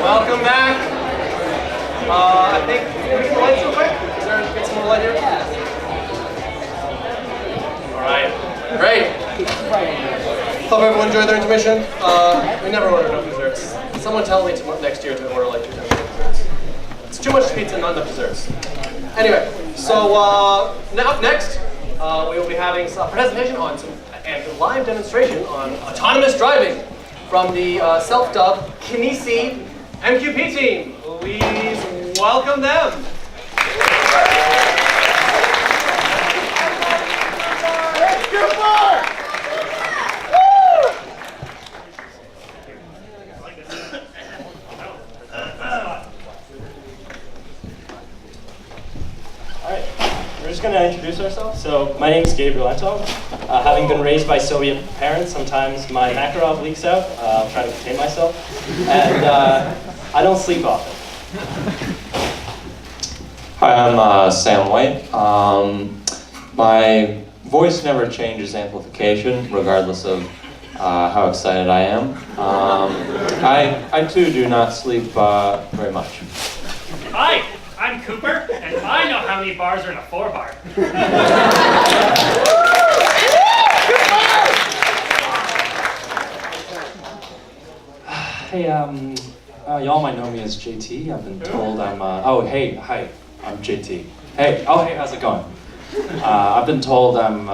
Welcome back. I think, can we get the lights real quick? Is there, get some more light here? Alright, great. Hope everyone enjoyed their intermission. We never order enough desserts. Someone tell me next year to order like 2 times desserts. It's too much pizza and not enough desserts. Anyway, so now up next, we will be having a presentation on and a live demonstration on autonomous driving from the self-dubbed Kinesi MQP team. Please welcome them. Alright, we're just going to introduce ourselves. So, my name is Gabriel Antov. Having been raised by Soviet parents, sometimes my Makarov leaks out. I'm trying to contain myself. And I don't sleep often. Hi, I'm Sam White. My voice never changes amplification, regardless of how excited I am. I too do not sleep very much. Hi, I'm Cooper, and I know how many bars are in a 4-bar. Hey, y'all might know me as JT. I've been told I'm, oh, hey, hi, I'm JT. Hey, oh, hey, how's it going? I've been told I'm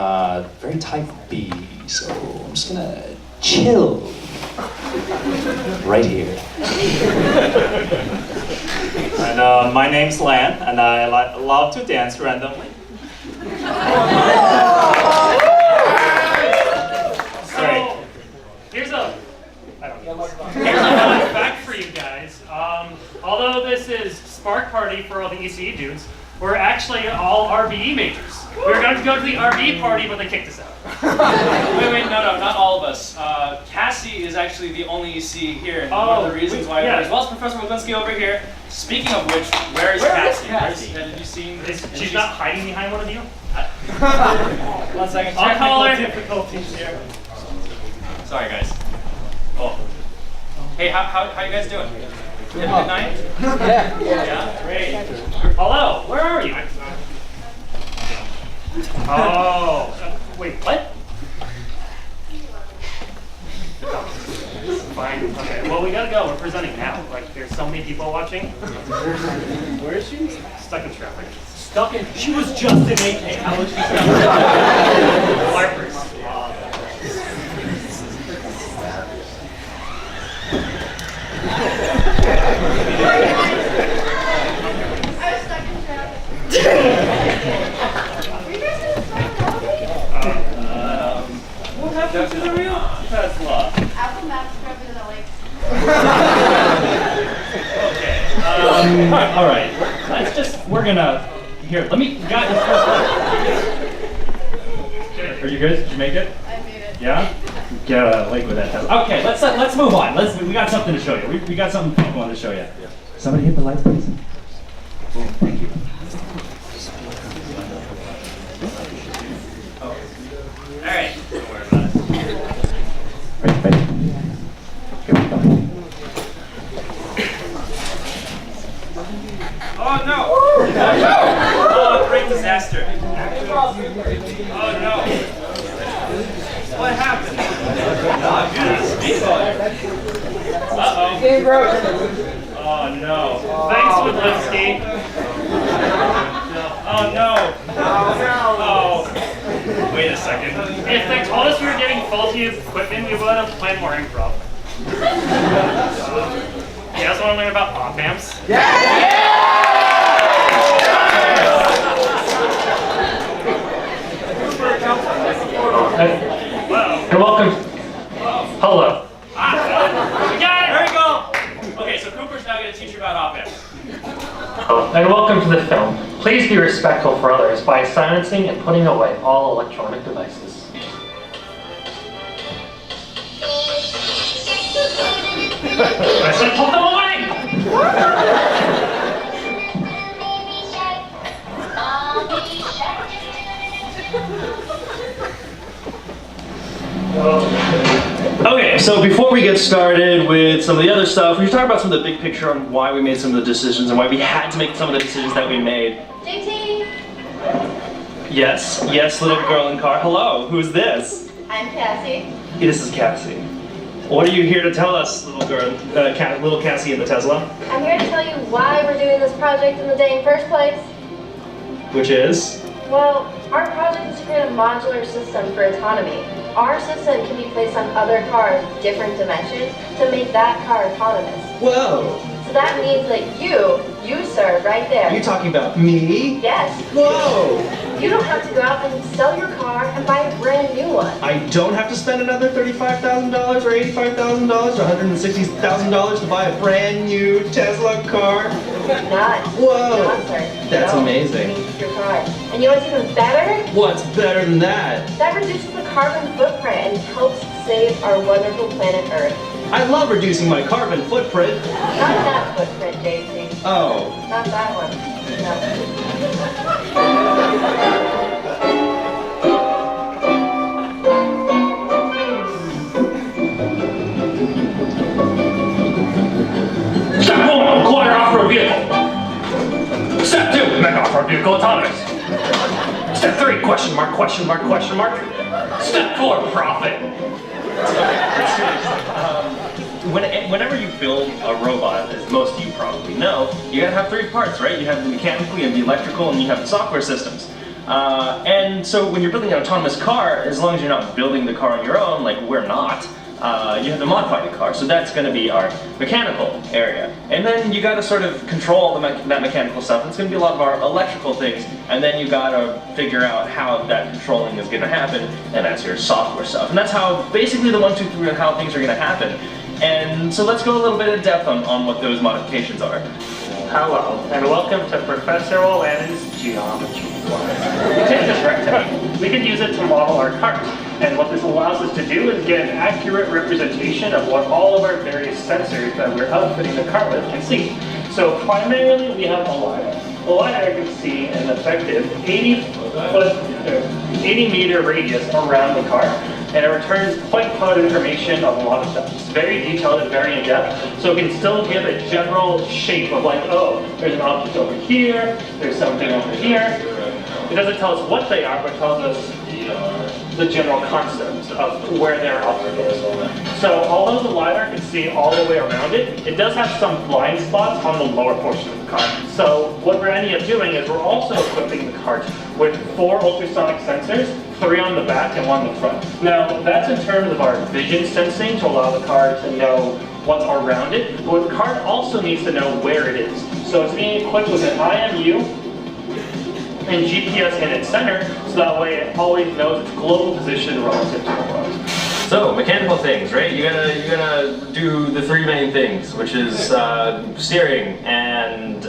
very type B, so I'm just gonna chill right here. And my name's Lan, and I love to dance randomly. So, here's a fun fact for you guys. Although this is Spark Party for all the ECE dudes, we're actually all RBE majors. We were going to go to the RBE party, but they kicked us out. Wait, no, not all of us. Cassie is actually the only EC here, and one of the reasons why we're as well as Professor Wilinski over here. Speaking of which, where is Cassie? Have you seen this? She's not hiding behind one of you? 1 second. I'll call her. Difficulties here. Sorry, guys. Oh. Hey, how you guys doing? You have a good night? Yeah? Great. Hello, where are you? Oh, wait, what? Fine, okay, well we gotta go, we're presenting now. Like, there's so many people watching. Where is she? Stuck in traffic. Stuck in. She was just in AK. How was she stuck in Larpers. What happened to the real Tesla? Apple Maps drove to the lake. Okay. All right. Let's just. We're gonna. Here. Let me. Guys. Are you good? Did you make it? I made it. Yeah. Get a lake with that Tesla. Okay. Let's move on. We got something to show you. We got something we want to show you. Somebody hit the lights, please. Thank you. All right. Don't worry about it. Ready. Here we go. Oh no! Oh, great disaster! Oh no! What happened? Uh-oh. Oh no. Thanks, Wilinski. Oh no. Oh. Wait a second. If they told us we were getting faulty equipment, we would have planned more improv. You guys want to learn about op amps? Please be respectful for others by silencing and putting away all electronic devices. I said put them away! Okay, so before we get started with some of the other stuff, we should talk about some of the big picture on why we made some of the decisions and why we had to make some of the decisions that we made. JT! Yes, little girl in car. Hello, who's this? I'm Cassie. This is Cassie. What are you here to tell us, little girl, little Cassie in the Tesla? I'm here to tell you why we're doing this project in the dang first place. Which is? Well, our project is to create a modular system for autonomy. Our system can be placed on other cars with different dimensions to make that car autonomous. Whoa! So that means that you sir, right there. You're talking about me? Yes. Whoa! You don't have to go out and sell your car and buy a brand new one. I don't have to spend another $35,000 or $85,000 or $160,000 to buy a brand new Tesla car? Not. Whoa! Not, sir. That's No. amazing. You need your car. And you know what's even better? What's better than that? That reduces the carbon footprint and helps save our wonderful planet Earth. I love reducing my carbon footprint. Not that footprint, JC. Oh. Not that one. Step 1, acquire off-road vehicle. Step 2, make off-road vehicle autonomous. Step 3, question mark, question mark, question mark. Step 4, profit. Whenever you build a robot, as most of you probably know, you gotta have 3 parts, right? You have the mechanical, you have the electrical, and you have the software systems. And so when you're building an autonomous car, as long as you're not building the car on your own, like we're not, you have to modify the car. So that's going to be our mechanical area. And then you got to sort of control that mechanical stuff. It's going to be a lot of our electrical things. And then you got to figure out how that controlling is going to happen. And that's your software stuff. And that's how, basically the 1, 2, 3 of how things are going to happen. And so let's go a little bit in depth on what those modifications are. Hello, and welcome to Professor O'Lannon's Geometry class. Take this rectangle. We can use it to model our cars. And what this allows us to do is get an accurate representation of what all of our various sensors that we're outfitting the car with can see. So primarily we have a LiDAR. The LiDAR can see an effective 80 meter radius around the car, and it returns quite cloud information of a lot of stuff. It's very detailed and very in-depth, so it can still give a general shape of like, oh, there's an object over here, there's something over here. It doesn't tell us what they are, but it tells us the general concept of where their object is. So although the LiDAR can see all the way around it, it does have some blind spots on the lower portion of the car. So what we're ending up doing is we're also equipping the cart with 4 ultrasonic sensors, 3 on the back and 1 in the front. Now that's in terms of our vision sensing to allow the car to know what's around it, but the cart also needs to know where it is. So it's being equipped with an IMU and GPS in its center, so that way it always knows its global position relative to the world. So, mechanical things, right? You're gonna do the 3 main things, which is steering and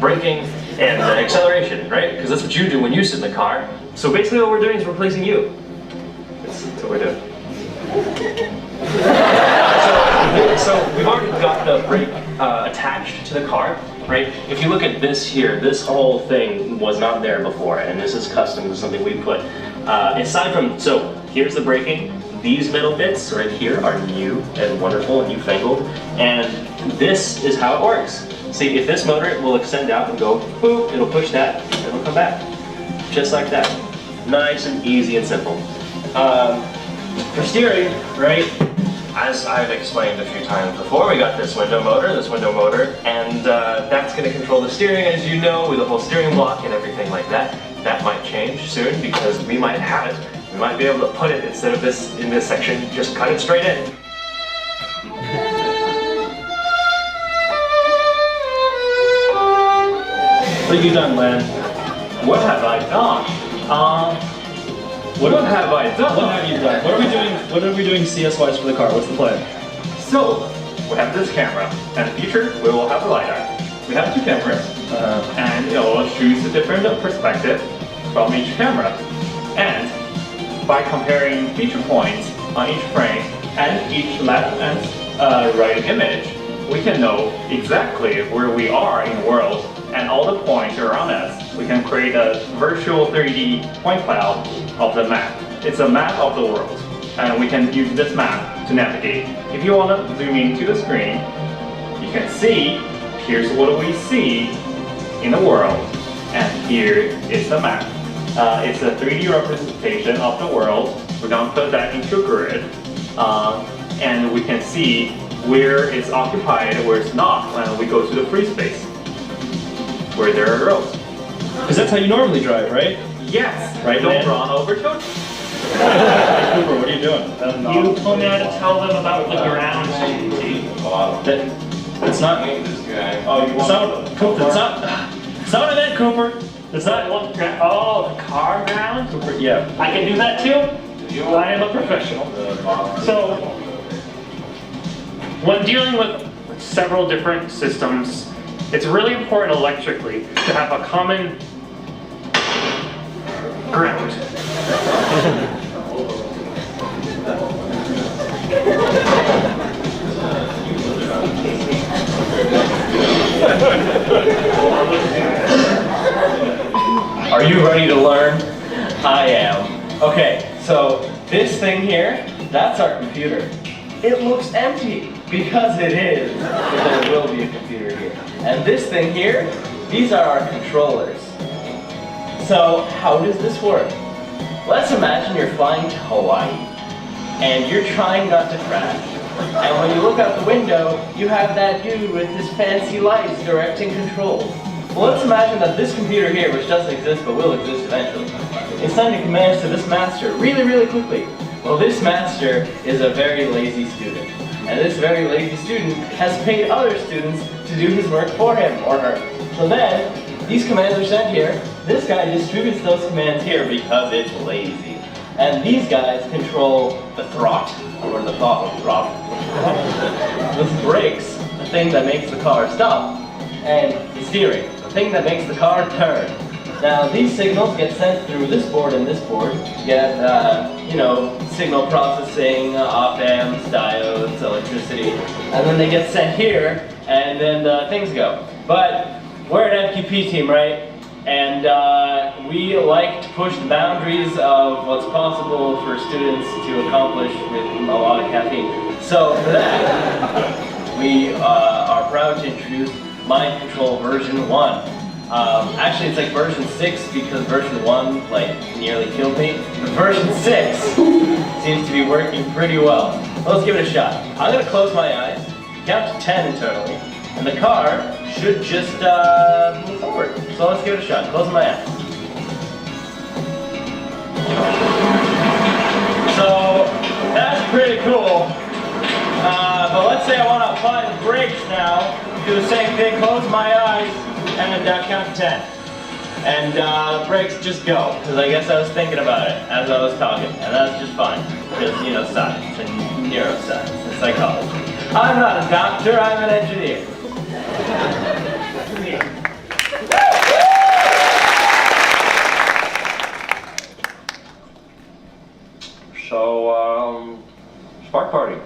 braking and acceleration, right? Because that's what you do when you sit in the car. So basically what we're doing is replacing you. That's what we're doing. So we've already got the brake attached to the car, right? If you look at this here, this whole thing was not there before, and this is custom to something we put. Aside from, so here's the braking. These metal bits right here are new and wonderful and newfangled, and this is how it works. See, if this motor will extend out and go, boop, it'll push that, and it'll come back. Just like that. Nice and easy and simple. For steering, right, as I've explained a few times before, we got this window motor, and that's going to control the steering, as you know, with the whole steering block and everything like that. That might change soon because we might have it. We might be able to put it, instead of this in this section, just cut it straight in. What have you done, Len? What have I done? What have I done? What have you done? What are we doing CS-wise for the car? What's the plan? So, we have this camera, and in the future, we will have the LiDAR. We have 2 cameras, and choose a different perspective from each camera. And by comparing feature points on each frame and each left and right image, we can know exactly where we are in the world and all the points around us. We can create a virtual 3D point cloud of the map. It's a map of the world, and we can use this map to navigate. If you want to zoom into the screen, you can see, here's what we see in the world, and here is the map. It's a 3D representation of the world. We're going to put that into a grid, and we can see where it's occupied, where it's not, when we go to the free space, where there are roads. Because that's how you normally drive, right? Yes, Right, don't man? run over children. Cooper, what are you doing? You told me how to tell them about the ground. That's not. Oh, you That's not. Cooper, that's not. That's not what I meant, Cooper. That's not. Oh, the car ground? Cooper, yeah. I can do that too? I am a professional. So, when dealing with several different systems, it's really important electrically to have a common ground. Are you ready to learn? I am. Okay, so this thing here, that's our computer. It looks empty, because it is. But there will be a computer here. And this thing here, these are our controllers. So how does this work? Let's imagine you're flying to Hawaii, and you're trying not to crash. And when you look out the window, you have that dude with his fancy lights directing controls. Well, let's imagine that this computer here, which doesn't exist but will exist eventually, is sending commands to this master really, really quickly. Well, this master is a very lazy student. And this very lazy student has paid other students to do his work for him or her. So then, these commands are sent here. This guy distributes those commands here because it's lazy. And these guys control the throttle, or the throttle. This brakes, the thing that makes the car stop, and the steering, the thing that makes the car turn. Now these signals get sent through this board and this board, get, signal processing, op-amps, diodes, electricity, and then they get sent here, and then things go. But we're an MQP team, right? And we like to push the boundaries of what's possible for students to accomplish with a lot of caffeine. So for that, we are proud to introduce Mind Control version 1. Actually, it's like version 6 because version 1 nearly killed me. But version 6 seems to be working pretty well. Let's give it a shot. I'm going to close my eyes, count to 10 internally, and the car should just move forward. So let's give it a shot. Closing my eyes. So that's pretty cool. But let's say I want to apply the brakes now. Do the same thing. Close my eyes and count to 10. And the brakes just go. Because I guess I was thinking about it as I was talking, and that's just fine. Because science and neuroscience and psychology. I'm not a doctor. I'm an engineer. So, spark party.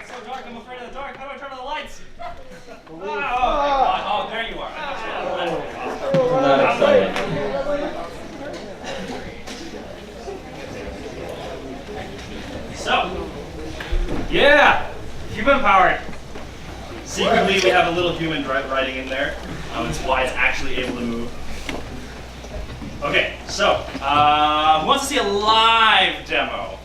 It's so dark, I'm afraid of the dark. How do I turn on the lights? Oh, my God. Oh, there you are. Not excited. So, yeah, human powered. Secretly, we have a little human riding in there. It's why it's actually able to move. Okay, so, who wants to see a live demo?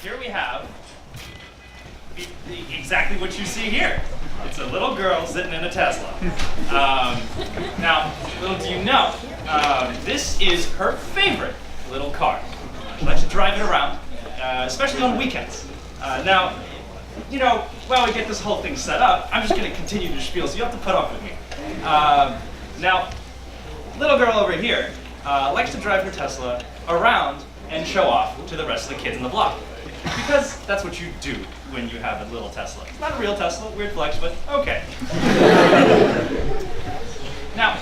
Here we have exactly what you see here. It's a little girl sitting in a Tesla. Now, little do you know, this is her favorite little car. She likes to drive it around, especially on weekends. Now, while we get this whole thing set up, I'm just going to continue to spiel, so you have to put up with me. Now, little girl over here, likes to drive her Tesla around and show off to the rest of the kids in the block. Because that's what you do when you have a little Tesla. It's not a real Tesla, weird flex, but okay. Now,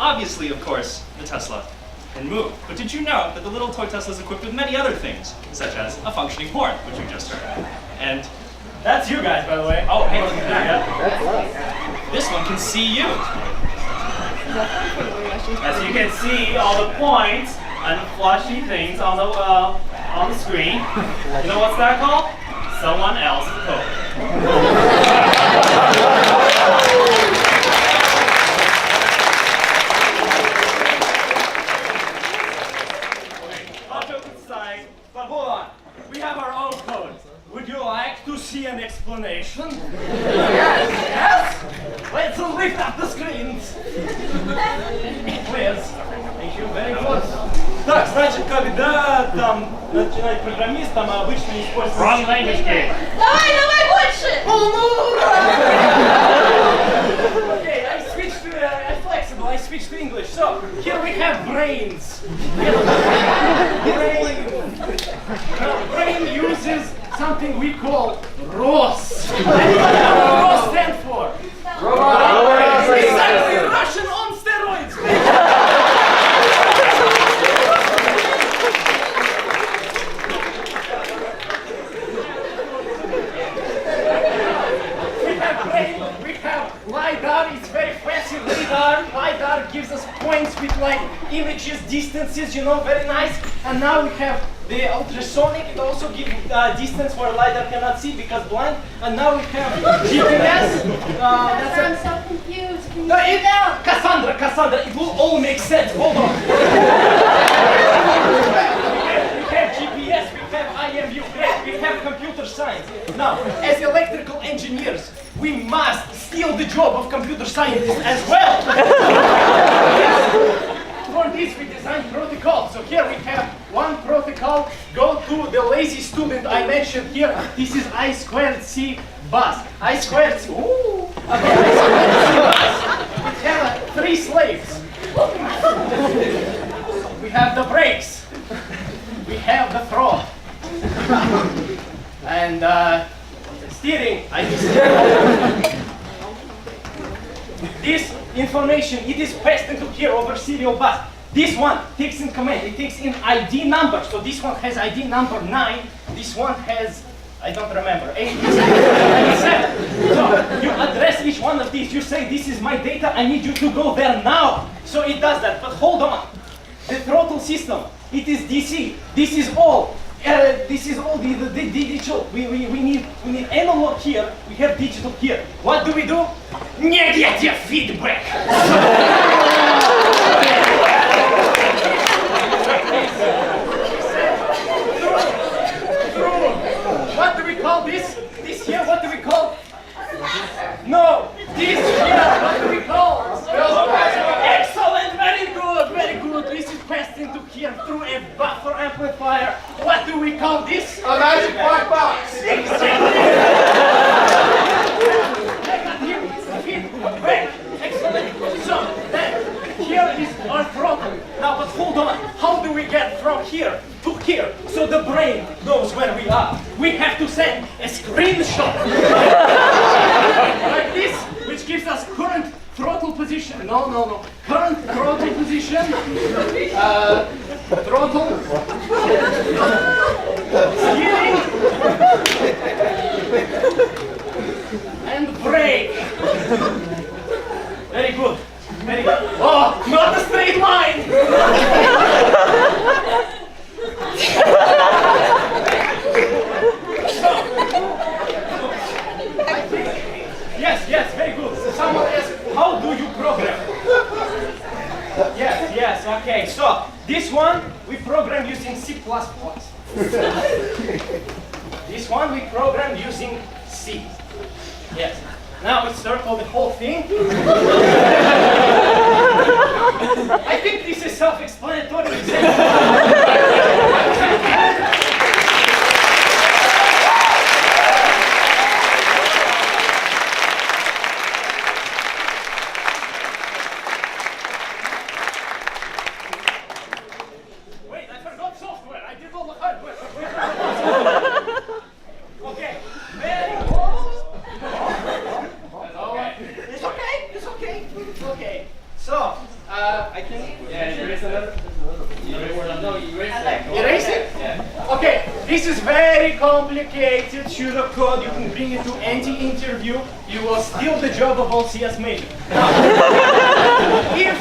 obviously, of course, the Tesla can move. But did you know that the little toy Tesla is equipped with many other things, such as a functioning horn, which you just heard. And that's you guys, by the way. Oh, hey, look at that. This one can see you. As you can see, all the points and flashy things on the screen. You know what's that called? Someone else's code. All jokes aside, but hold on. We have our own code. Would you like to see an explanation? Yes. Yes? Let's lift up the screens. Please. Thank you, very good. Так, значит, когда там начинать программистом, обычно используют... Wrong language game. Давай больше! Okay, I switched to, I'm flexible, I switched to English. So, here we have brains. Brain uses something we call ROS. What does ROS stand for? Exactly, Russian on steroids. We have LiDAR, it's very fancy LiDAR. LiDAR gives us points with like images, distances, you know, very nice. And now we have the ultrasonic, it also gives distance where LiDAR cannot see because blind. And now we have GPS. I'm so confused. Can you slow down? Cassandra, it will all make sense. Hold on. We have GPS, we have IMU, we have computer science. Now, as electrical engineers, we must steal the job of computer scientists as well. For this, we designed protocols. So here we have one protocol. Go to the lazy student I mentioned here. This is I2C bus. I2C. Ooh. Okay, I2C bus. We have 3 slaves. We have the brakes. We have the throttle. And steering. This information, it is passed into here over serial bus. This one takes in command, it takes in ID number. So this one has ID number 9, this one has, I don't remember, 8, 7. So you address each one of these, you say, this is my data, I need you to go there now. So it does that, but hold on. The throttle system, it is DC, this is all. This is all the digital. We need analog here. We have digital here. What do? Negative feedback. What do we call this? This here. What do we call? No. This here. What do we call? Excellent. Very good. Very good. This is passed into here through a buffer amplifier. What do we call this? A magic black box! Exactly! Feedback. Excellent. So, then, here is our throttle. Now, but hold on. How do we get from here to here so the brain knows where we are? We have to send a screenshot. Like this, which gives us current throttle position. No. Current throttle position. Throttle. Steering. And brake. Very good. Very good. Oh, not a straight line. Yes, very good. So someone asked, how do you program? Yes, okay. So this one we program using C++. This one we program using C. Yes. Now we circle the whole thing. I think this is self-explanatory. Erase it? Okay, this is very complicated pseudocode. You can bring it to any interview. You will steal the job of all CS major. If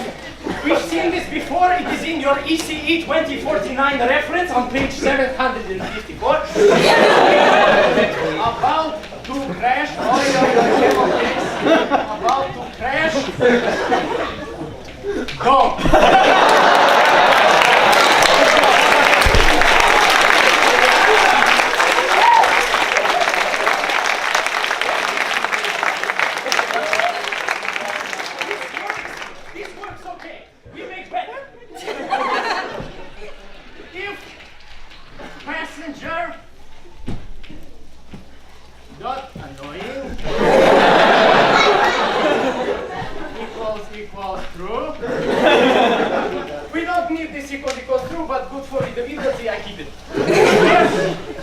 we've seen this before, it is in your ECE 2049 reference on page 754. About to crash. About to crash. Go.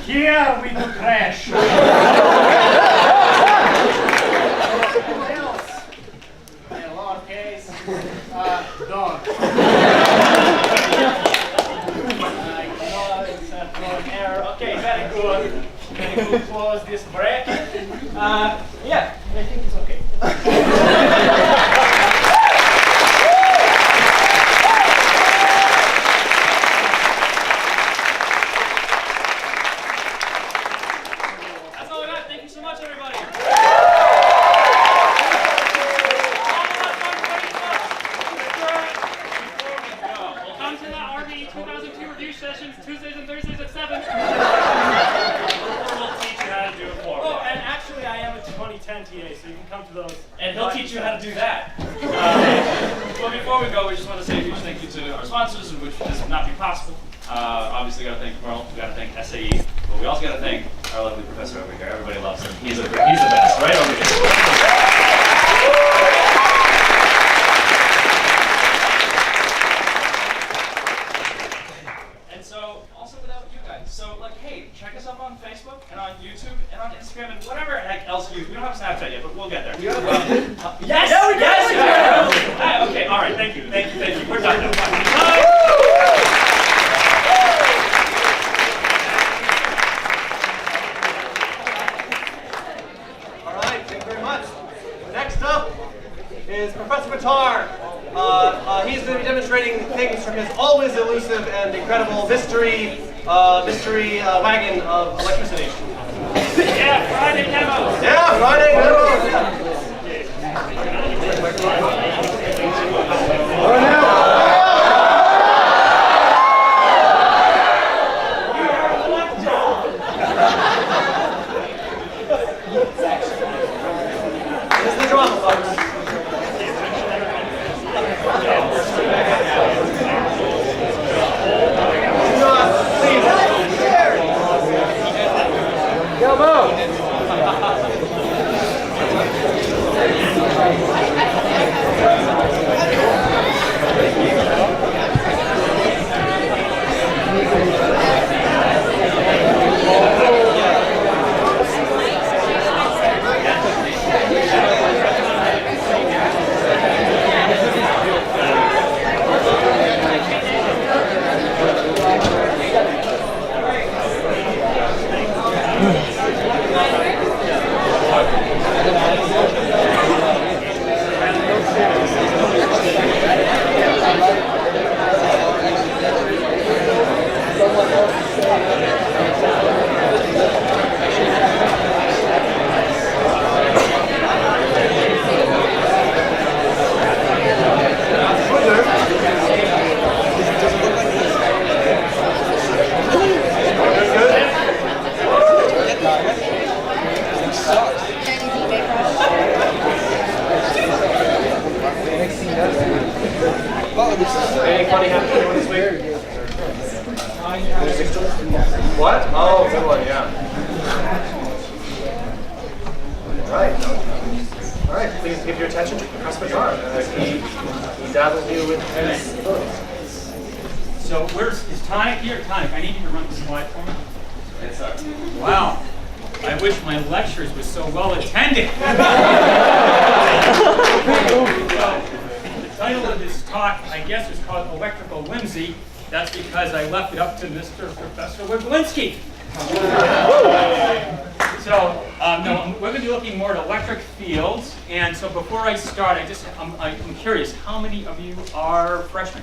Here we do crash. What else? A lowercase dog. Error. Okay, very good. Very good. Close this bracket. Yeah, I think it's okay. Tuesdays and Thursdays at 7. We'll teach you how to do it for me. Oh, and actually I am a 2010 TA, so you can come to those. And he'll teach you how to do that. Well, before we go, we just want to say a huge thank you to our sponsors, which this would not be possible. Obviously, we got to thank Merle, we got to thank SAE, but we also got to thank our lovely professor over here. Everybody loves him. He's the best, right over here. Check us up on Facebook and on YouTube and on Instagram and whatever the heck else you use. We don't have Snapchat yet, but we'll get there. Yes! Yeah, we do! Yes! Okay, all right, thank you. We're done now. All right, thank you very much. Next up is Professor Matar. He's going to be demonstrating things from his always elusive and incredible mystery wagon of electricity. Yeah, Friday demos. Yeah, Friday demos. This is the drama, folks. Anything funny happened to anyone this week? What? Oh, good one, yeah. All right, please give your attention to Professor Matar. He dazzles you with his abilities. So is Tonic here? Tonic, I need you to run the slide for me. Yes, sir. Wow. I wish my lectures were so well attended. The title of this talk, I guess, is called Electrical Whimsy. That's because I left it up to Mr. Professor Wiglinski. So, no, we're going to be looking more at electric fields. And so before I start, I'm curious, how many of you are freshmen?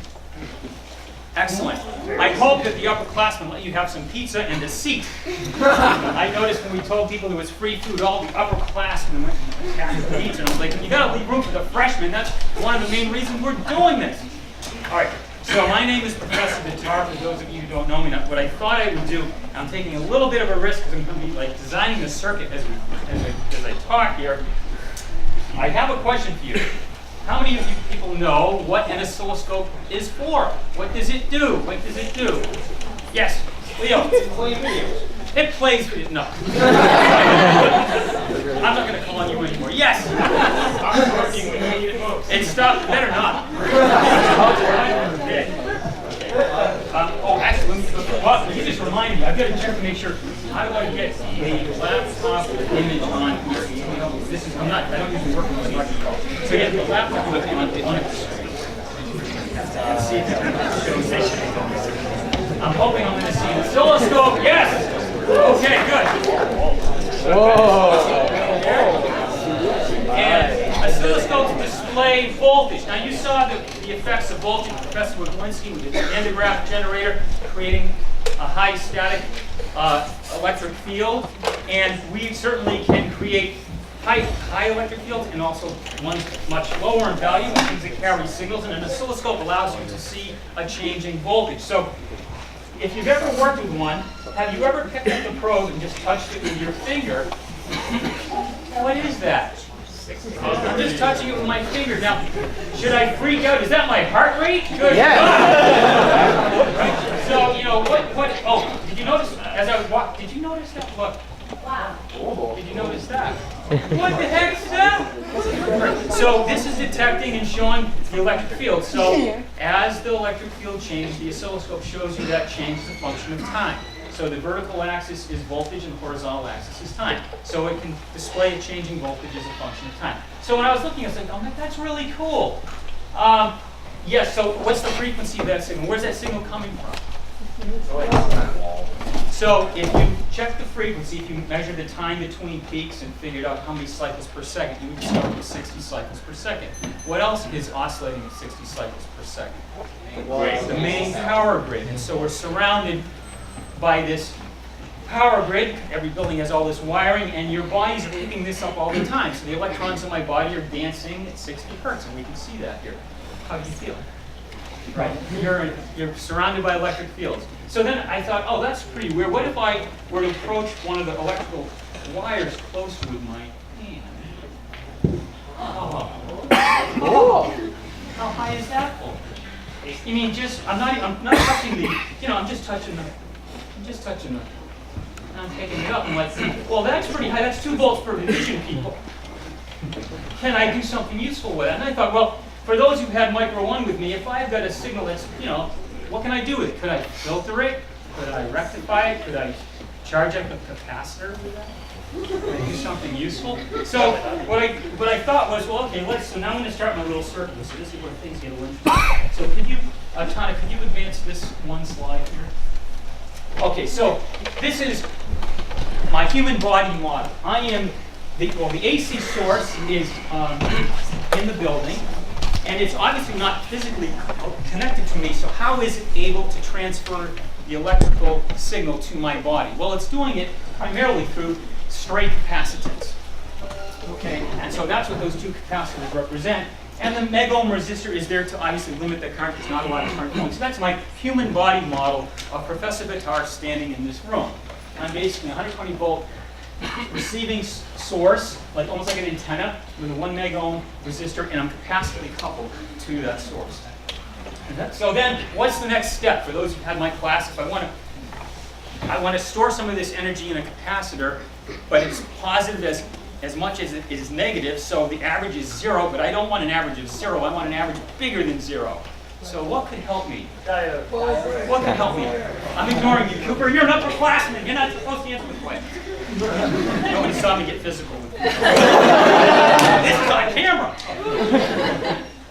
Excellent. I hope that the upperclassmen let you have some pizza and a seat. I noticed when we told people there was free food, all the upperclassmen went and attacked the pizza. And I was like, you got to leave room for the freshmen. That's one of the main reasons we're doing this. All right. So my name is Professor Vitar, for those of you who don't know me. Now, what I thought I would do, I'm taking a little bit of a risk because I'm going to be like designing the circuit as I talk here. I have a question for you. How many of you people know what an oscilloscope is for? What does it do? What does it do? Yes, Leo. It plays videos. It plays videos. No. I'm not going to call on you anymore. Yes. It stopped. Better not. Oh, actually, you just reminded me. I've got to check to make sure. How do I get the laptop image on here? This is. I don't usually work with electrical. So get the laptop image on it. Let's see if it shows this. I'm hoping I'm going to see an oscilloscope. Yes. Okay. Good. Whoa. And oscilloscopes display voltage. Now you saw the effects of voltage. Professor Wiglinski with the andograph generator creating a high static electric field, and we certainly can create high electric fields and also ones much lower in value, things that carry signals, and an oscilloscope allows you to see a changing voltage. So if you've ever worked with one, have you ever picked up the probe and just touched it with your finger? What is that? I'm just touching it with my finger. Now, should I freak out? Is that my heart rate? Good. Yeah. Right? So, you know, oh, did you notice, as I was walking, did you notice that? Look. Wow. Did you notice that? What the heck is that? So this is detecting and showing the electric field. So as the electric field changes, the oscilloscope shows you that change as a function of time. So the vertical axis is voltage and the horizontal axis is time. So it can display a changing voltage as a function of time. So when I was looking, I was like, oh, that's really cool. Yes, so what's the frequency of that signal? Where's that signal coming from? So if you check the frequency, if you measure the time between peaks and figured out how many cycles per second, you would discover it was 60 cycles per second. What else is oscillating at 60 cycles per second? The main power grid. And so we're surrounded by this power grid. Every building has all this wiring, and your body's picking this up all the time. So the electrons in my body are dancing at 60 hertz, and we can see that here. How do you feel? Right. You're surrounded by electric fields. So then I thought, oh, that's pretty weird. What if I were to approach one of the electrical wires closer with my hand? Oh. How high is that voltage? You mean just, I'm not touching the, I'm just touching the, I'm taking it up and like, well, that's pretty high. That's 2 volts per division, people. Can I do something useful with it? And I thought, well, for those who've had Micro 1 with me, if I've got a signal that's, what can I do with it? Could I filter it? Could I rectify it? Could I charge up a capacitor with that? Could I do something useful? So what I thought was, well, okay, so now I'm going to start my little circuit. So this is where things get a little interesting. So could you, Tana, could you advance this one slide here? Okay, so this is my human body model. I am, the AC source is in the building. And it's obviously not physically connected to me, so how is it able to transfer the electrical signal to my body? Well, it's doing it primarily through straight capacitance. Okay, and so that's what those 2 capacitors represent. And the megohm resistor is there to obviously limit the current. There's not a lot of current flowing. So that's my human body model of Professor Vitar standing in this room. I'm basically 120 volt receiving source, like almost like an antenna, with a 1 megohm resistor, and I'm capacitively coupled to that source. So then, what's the next step? For those who've had my class, if I want to store some of this energy in a capacitor, but it's positive as much as it is negative, so the average is 0, but I don't want an average of 0, I want an average bigger than 0. So what could help me? What could help me? I'm ignoring you, Cooper. You're an upperclassman. You're not supposed to answer the question. Nobody saw me get physical with you. This is on camera.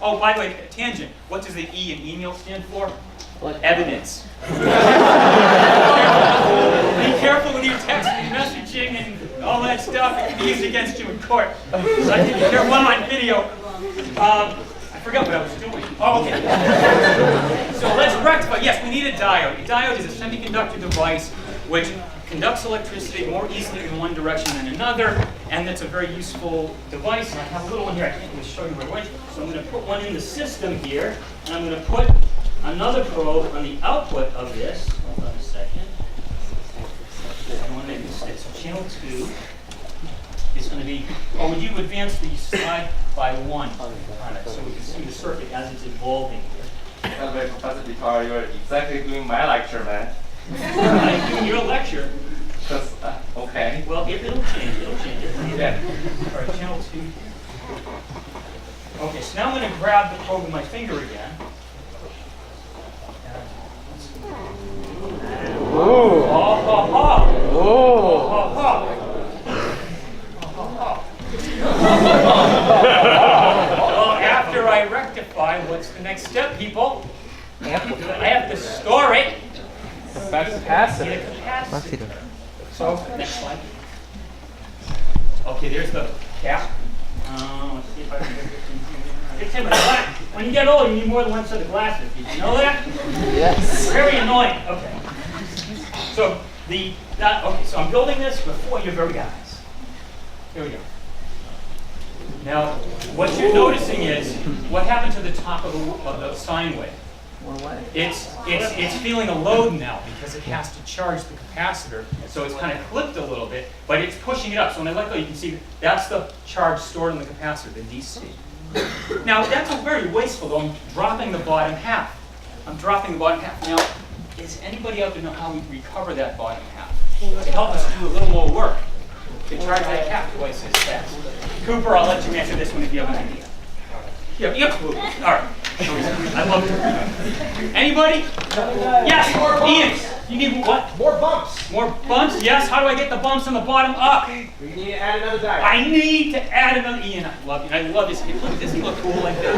Oh, by the way, tangent. What does the E in email stand for? Evidence. Be careful with your texting, messaging, and all that stuff. It can be used against you in court. So I think you hear one on video. I forgot what I was doing. Oh, okay. So let's rectify. Yes, we need a diode. A diode is a semiconductor device which conducts electricity more easily in one direction than another, and it's a very useful device. And I have a little one here. I can't really show you right away. So I'm going to put one in the system here, and I'm going to put another probe on the output of this. Hold on a second. I want to make this fit. So channel 2 is going to be, or would you advance the slide by 1 on it so we can see the circuit as it's evolving here? That's very capacity power. You're exactly doing my lecture, man. I'm doing your lecture. Okay. Well, it'll change. It'll change. Yeah. All right, channel 2. Okay, so now I'm going to grab the probe with my finger again. Ooh. Ha ha ha. Ooh. Ha ha. Well, after I rectify, what's the next step, people? I have to store it. Capacitor. Capacitor. So, next slide. Okay, there's the cap. Let's see if I can get him a glass. When you get older, you need more than one set of glasses. Did you know that? Yes. Very annoying. Okay. So so I'm building this before your very eyes. Here we go. Now, what you're noticing is what happened to the top of the sine wave. It's feeling a load now because it has to charge the capacitor, so it's kind of clipped a little bit, but it's pushing it up. So when I let go, you can see that's the charge stored in the capacitor, the DC. Now that's very wasteful though. I'm dropping the bottom half. Now, does anybody out there know how we recover that bottom half? To help us do a little more work to charge that cap twice as fast. Cooper, I'll let you answer this one if you have an idea. Yeah, absolutely. All right. I love it. Anybody? Yes, Ian. You need what? More bumps. More bumps? Yes. How do I get the bumps on the bottom up? We need to add another diode. I need to add another. Ian, I love you. I love this. Look at this. You look cool like that.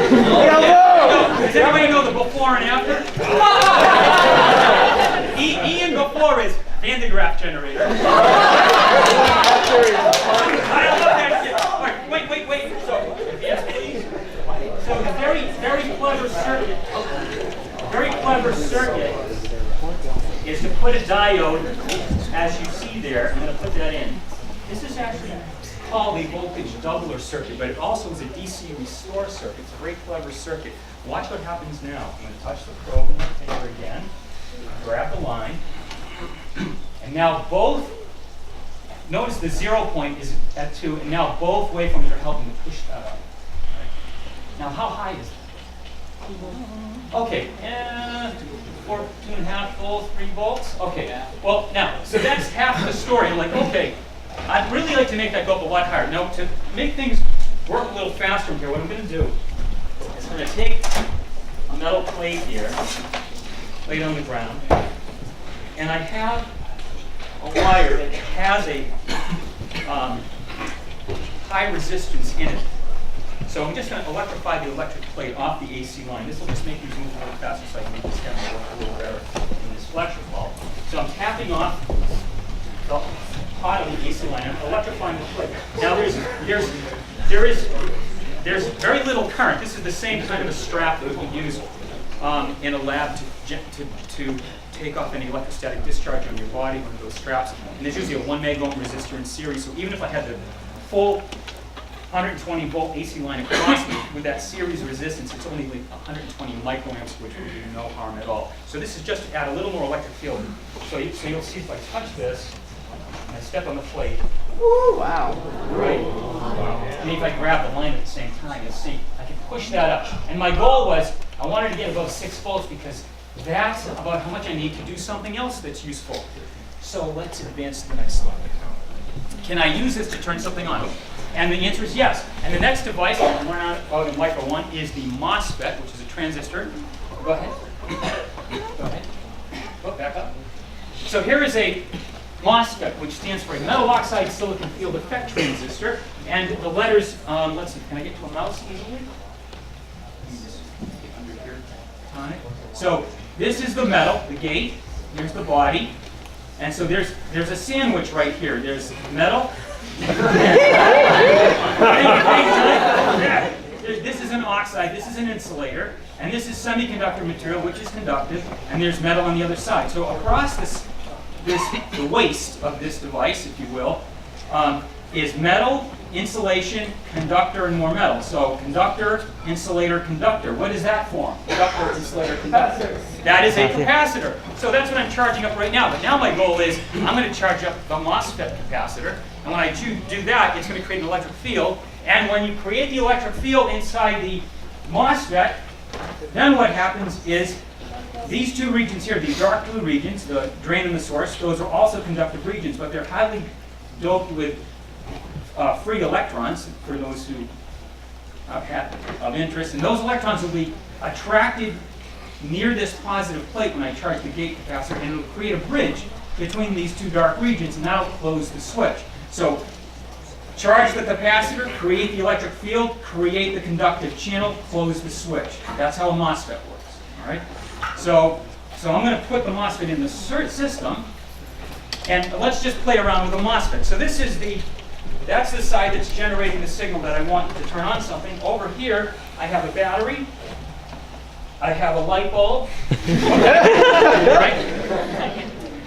Does everybody know the before and after? Ian before is Van de Graaff generator. I love that shit. All right, wait. So, yes, please. So the very clever circuit is to put a diode, as you see there. I'm going to put that in. This is actually called a voltage doubler circuit, but it also is a DC restore circuit. It's a very clever circuit. Watch what happens now. I'm going to touch the probe in my finger again, grab the line, and now notice the 0 point is at 2, and now both waveforms are helping to push that up. Now, how high is that? Okay, 2.5 volts, 3 volts. Okay, well, now, so that's half the story. I'm like, okay, I'd really like to make that go up a lot higher. Now, to make things work a little faster here, what I'm going to do is I'm going to take a metal plate here, lay it on the ground, and I have a wire that has a high resistance in it. So I'm just going to electrify the electric plate off the AC line. This will just make these move a little faster so I can make this camera work a little better in this lecture ball. So I'm tapping off the hot of the AC line. I'm electrifying the plate. Now there's very little current. This is the same kind of a strap that we use in a lab to take off any electrostatic discharge on your body, one of those straps. And there's usually a 1 megohm resistor in series. So even if I had the full 120 volt AC line across me with that series resistance, it's only like 120 microamps, which will do no harm at all. So this is just to add a little more electric field. So you'll see if I touch this, and I step on the plate. Woo, wow. Right? And if I grab the line at the same time, you'll see I can push that up. And my goal was I wanted to get above 6 volts because that's about how much I need to do something else that's useful. So let's advance to the next slide. Can I use this to turn something on? And the answer is yes. And the next device I'm learning about in Micro 1 is the MOSFET, which is a transistor. Go ahead. Go ahead. Go back up. So here is a MOSFET, which stands for a metal oxide silicon field effect transistor. And the letters, let's see, can I get to a mouse easily? Let me just get under here on it. So this is the metal, the gate. Here's the body. And so there's a sandwich right here. There's metal. This is an oxide, this is an insulator, and this is semiconductor material, which is conductive, and there's metal on the other side. So across the waist of this device, if you will, is metal, insulation, conductor, and more metal. So conductor, insulator, conductor. What is that form? Conductor, insulator, conductor. That is a capacitor. So that's what I'm charging up right now. But now my goal is I'm going to charge up the MOSFET capacitor. And when I do that, it's going to create an electric field. And when you create the electric field inside the MOSFET, then what happens is these two regions here, these dark blue regions, the drain and the source, those are also conductive regions, but they're highly doped with free electrons, for those who have of interest. And those electrons will be attracted near this positive plate when I charge the gate capacitor, and it will create a bridge between these two dark regions, and that will close the switch. So charge the capacitor, create the electric field, create the conductive channel, close the switch. That's how a MOSFET works. All right. So I'm going to put the MOSFET in the system, and let's just play around with the MOSFET. So this is that's the side that's generating the signal that I want to turn on something. Over here, I have a battery. I have a light bulb. Right?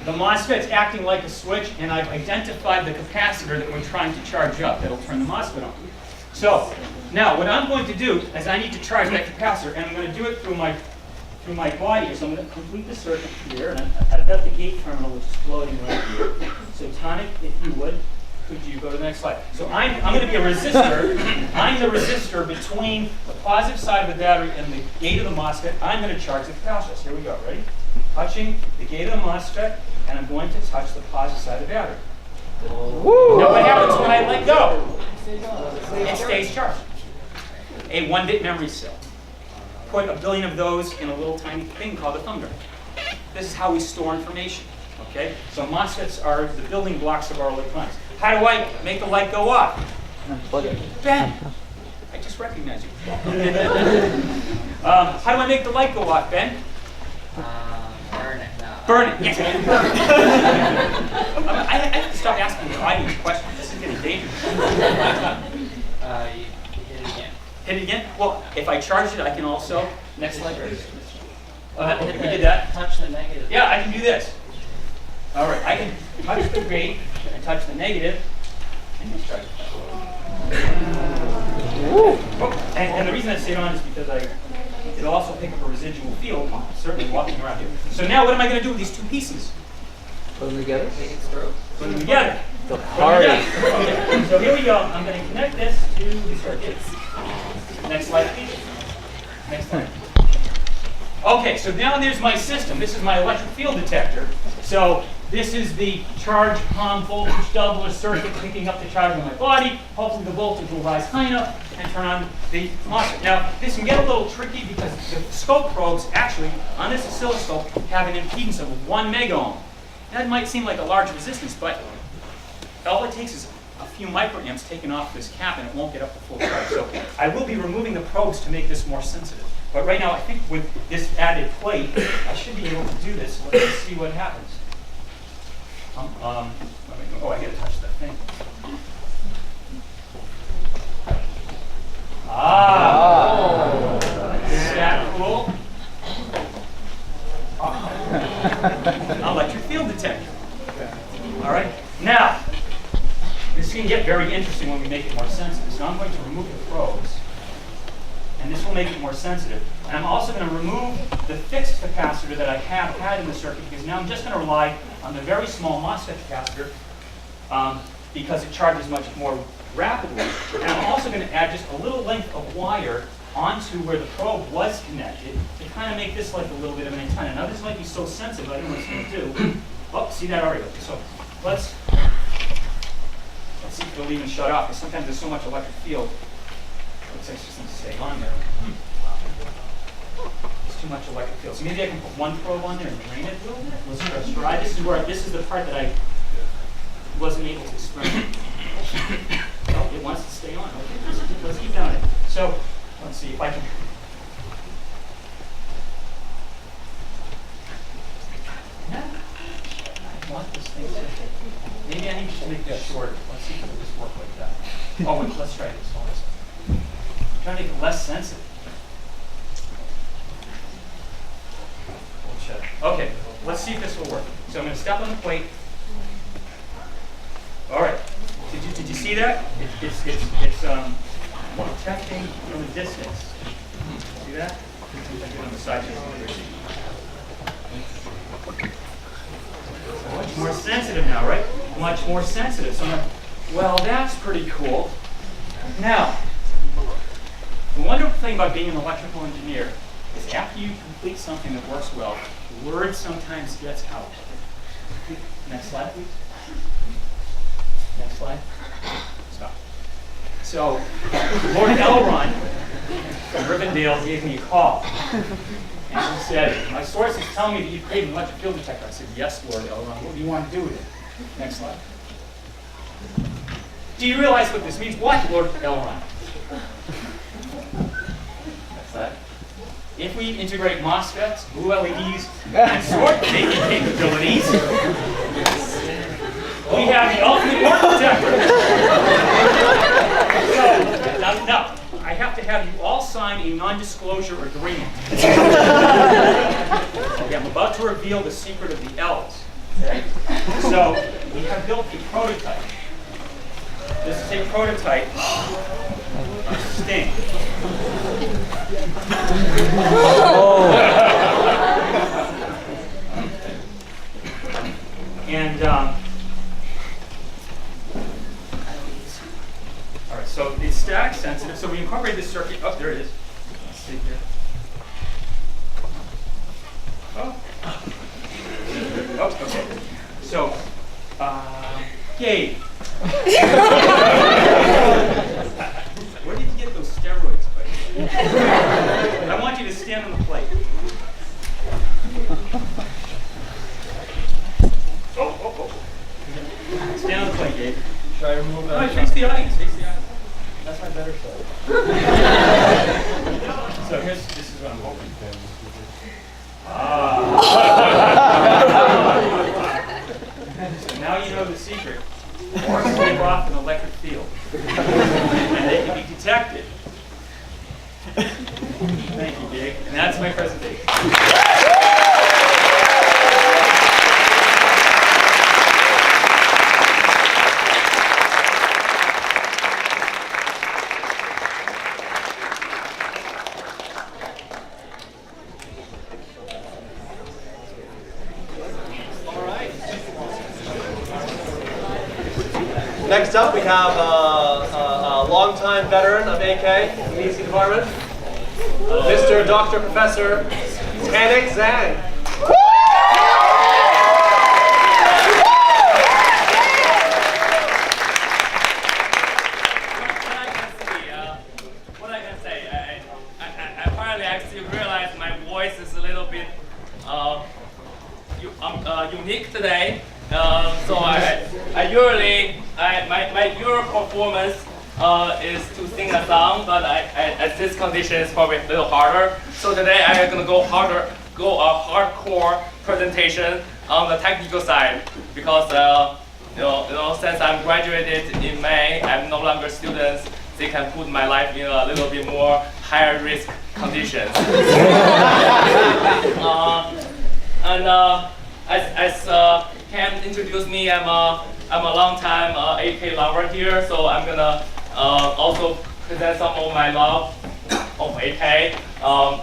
The MOSFET's acting like a switch, and I've identified the capacitor that we're trying to charge up that'll turn the MOSFET on. So now what I'm going to do is I need to charge that capacitor, and I'm going to do it through my body. So I'm going to complete the circuit here, and I've got the gate terminal which is floating right here. So Tonic, if you would, could you go to the next slide? So I'm going to be a resistor. I'm the resistor between the positive side of the battery and the gate of the MOSFET. I'm going to charge the capacitor. Here we go. Ready? Touching the gate of the MOSFET, and I'm going to touch the positive side of the battery. Woo. Now what happens when I let go? It stays charged. A 1-bit memory cell. Put 1 billion of those in a little tiny thing called a thumb drive. This is how we store information. Okay? So MOSFETs are the building blocks of our electronics. How do I make the light go off? Ben, I just recognized you. How do I make the light go off, Ben? Burn it. No. Burn it. Yes. I have to stop asking the audience questions. This is getting dangerous. You hit it again. Hit it again? Well, if I charge it, I can also. Next slide. We did that. Touch the negative. Yeah, I can do this. All right, I can touch the gate and touch the negative, and just charge it. And the reason I stayed on is because it'll also pick up a residual field, certainly walking around here. So now what am I going to do with these two pieces? Put them together. Put them together. Okay. So here we go. I'm going to connect this to the circuit. Next slide, please. Next slide. Okay, so now there's my system. This is my electric field detector. So this is the charge palm voltage doubler circuit picking up the charge on my body. Hopefully the voltage will rise high enough and turn on the MOSFET. Now, this can get a little tricky because the scope probes actually, on this oscilloscope, have an impedance of 1 megohm. That might seem like a large resistance, but all it takes is a few microamps taken off this cap and it won't get up to full charge. So I will be removing the probes to make this more sensitive. But right now, I think with this added plate, I should be able to do this. Let's see what happens. Oh, I gotta touch that thing. Is that cool? Electric field detector. All right. Now, this can get very interesting when we make it more sensitive. So I'm going to remove the probes. And this will make it more sensitive. And I'm also going to remove the fixed capacitor that I have had in the circuit, because now I'm just going to rely on the very small MOSFET capacitor because it charges much more rapidly. And I'm also going to add just a little length of wire onto where the probe was connected to kind of make this like a little bit of an antenna. Now this might be so sensitive, I don't know what it's going to do. Oh, see that already? So let's see if it'll even shut off, because sometimes there's so much electric field. Looks like it's just going to stay on there. It's too much electric field. So maybe I can put one probe on there and drain it a little bit. Let's try. This is the part that I wasn't able to experiment. Oh, it wants to stay on. Okay, let's keep down it. So let's see if I can. want this thing to. Maybe I need to make this shorter. Let's see if it'll just work like that. Oh, wait, let's try this. Hold on a second. I'm trying to make it less sensitive. Okay, let's see if this will work. So I'm going to step on the plate. All right. Did you see that? It's detecting from a distance. See that? On the side here. Much more sensitive now, right? Much more sensitive. So I'm like, well, that's pretty cool. Now, the wonderful thing about being an electrical engineer is after you complete something that works well, word sometimes gets out. Next slide, please. Next slide. Stop. So, Lord Elron from Rivendell gave me a call. And he said, my sources tell me that you created an electric field detector. I said, yes, Lord Elron. What do you want to do with it? Next slide. Do you realize what this means? What, Lord Elron? Next slide. If we integrate MOSFETs, blue LEDs, and sword-making capabilities, we have the ultimate work detector. So, now, I have to have you all sign a non-disclosure agreement. Okay, I'm about to reveal the secret of the L's. Okay? So, we have built a prototype. This is a prototype of Sting. And all right, so it's static sensitive. So we incorporate this circuit. Oh, there it is. Let's see here. Oh, okay. So, Gabe. Where did you get those steroids, buddy? I want you to stand on the plate. Oh. Stand on the plate, Gabe. Should I remove that? No, face the audience. Face the audience. That's my better side. So this is what I'm hoping. So now you know the secret. Orcs give off an electric field. And they can be detected. Thank you, Jake. And that's my presentation. Next up, we have a longtime veteran of AK in the EC department, Mr. Dr. Professor Tanik Zhang. What I can say, I finally actually realized my voice is a little bit unique today. So I usually, my usual performance is to sing a song, but at this condition it's probably a little harder. So today I'm gonna go a hardcore presentation on the technical side, because since I'm graduated in May, I'm no longer students. They can put my life in a little bit more higher risk conditions. As Cam introduced me, I'm a long-time AK lover here, so I'm gonna also present some of my love of AK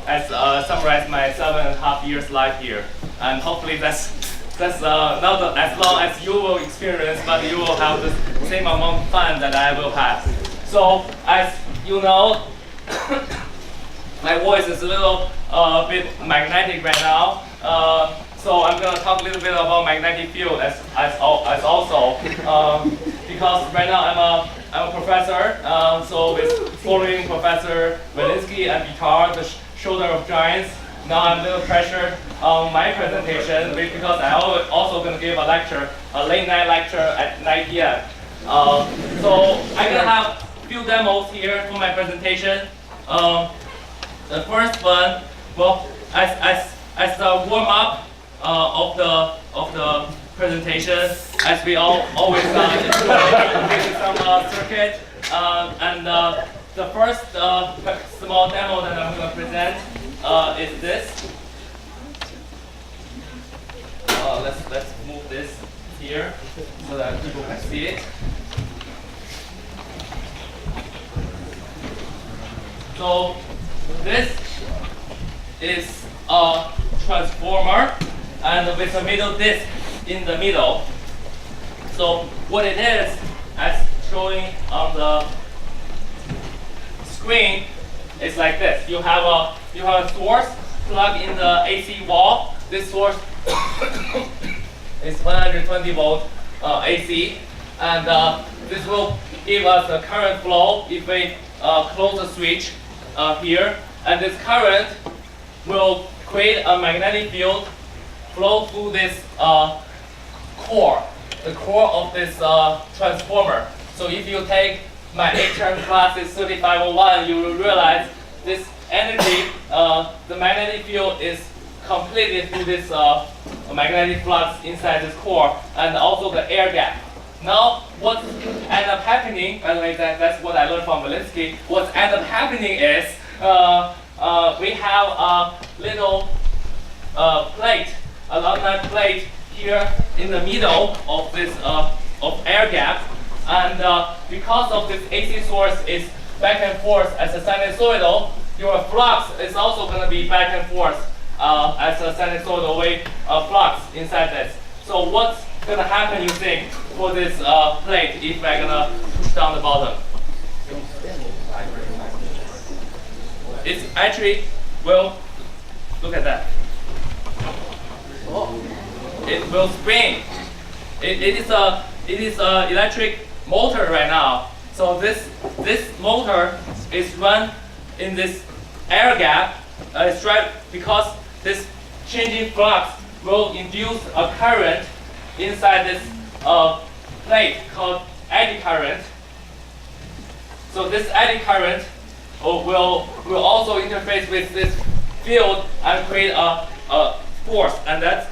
as summarize my 7.5 years life here, and hopefully that's not as long as you will experience, but you will have the same amount of fun that I will have. So as you know, my voice is a little bit magnetic right now. So I'm going to talk a little bit about magnetic field as also, because right now I'm a professor, so with following Professor Walensky and Vitar, the shoulder of giants, now I'm a little pressured on my presentation because I'm also going to give a lecture, a late night lecture at 9 p.m. So I'm going to have a few demos here for my presentation. The first one, well, as a warm up of the presentation. As we always using some circuit. The first small demo that I'm going to present is this. Let's move this here so that people can see it. So this is a transformer and with a middle disc in the middle. So what it is, as showing on the screen, is like this. You have a source plugged in the AC wall. This source is 120 volt AC, and this will give us a current flow if we close the switch here, and this current will create a magnetic field flow through this core, the core of this transformer. So if you take my 8-term classes 3501, you will realize this energy, the magnetic field is completed through this magnetic flux inside this core, and also the air gap. Now, what ends up happening, by the way, that's what I learned from Valinsky, what ends up happening is we have a little plate, a laminate plate here in the middle of this of air gap, and because of this AC source is back and forth as a sinusoidal, your flux is also going to be back and forth as a sinusoidal wave flux inside this. So what's going to happen, you think, for this plate if we're going to push down the bottom? It's actually, well, look at that. It will spring. It is a electric motor right now. So this motor is run in this air gap. It's right because this changing flux will induce a current inside this plate called eddy current. So this eddy current will also interface with this field and create a force, and that's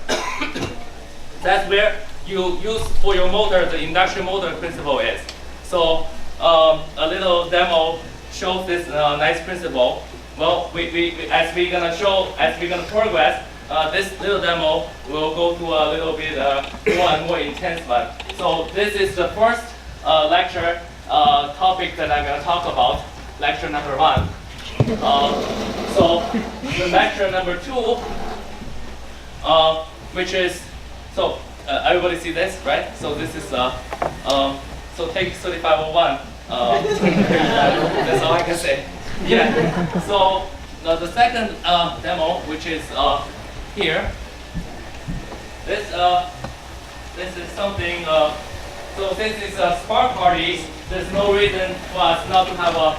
that's where you use for your motor the induction motor principle is. So a little demo shows this nice principle. Well, as we're gonna progress, this little demo will go to a little bit more intense one. So this is the first lecture topic that I'm gonna talk about, lecture number 1. So the lecture number 2, which is, so everybody see this, right? So this is so take 3501. That's all I can say. Yeah. So the second demo, which is here. This is something. So since it's a spark party, there's no reason for us not to have a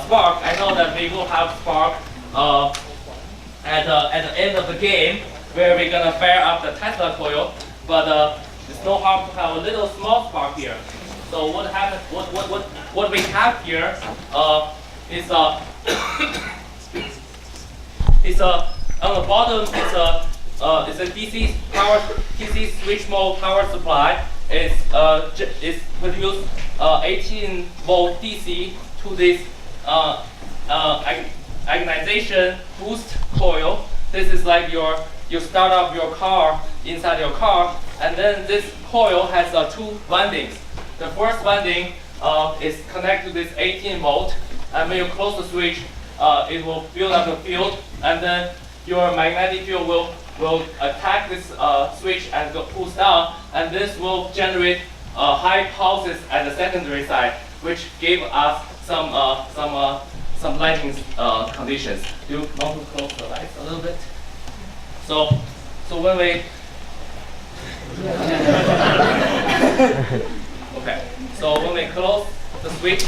spark. I know that we will have spark at the end of the game, where we're gonna fire up the Tesla coil. But there's no harm to have a little small spark here. So what happens? What we have here is on the bottom it's a DC switch mode power supply. It produces 18 volt DC to this ionization boost coil. This is like you start up your car inside your car, and then this coil has 2 windings. The first winding is connected to this 18 volt, and when you close the switch, it will build up the field, and then your magnetic field will attack this switch and pulls down, and this will generate high pulses at the secondary side, which gave us some lighting conditions. Do you want to close the lights a little bit? So when we okay, so when we close the switch,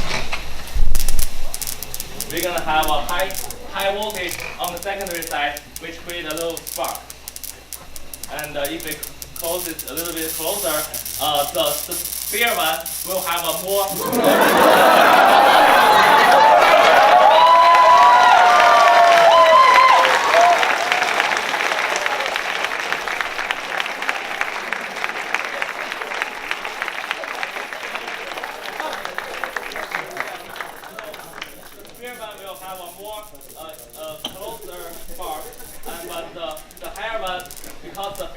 we're gonna have a high voltage on the secondary side, which creates a little spark. And if we close it a little bit closer, the spare one will have a more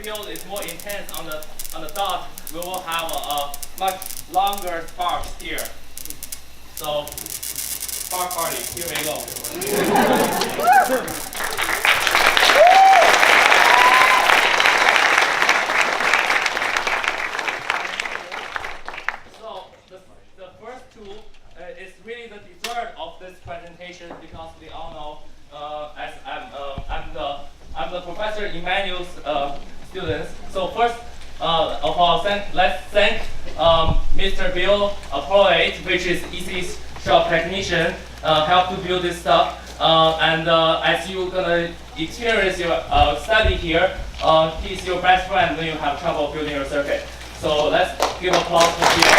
field is more intense on the dot, we will have a much longer sparks here. So, spark party, here we go. So, the first tool is really the dessert of this presentation because we all know, as I'm the Professor Emmanuel's students. So first of all, let's thank Mr. Bill Pruitt, which is EC's shop technician, helped to build this stuff. And as you're gonna experience your study here, he's your best friend when you have trouble building your circuit. So let's give applause for Bill.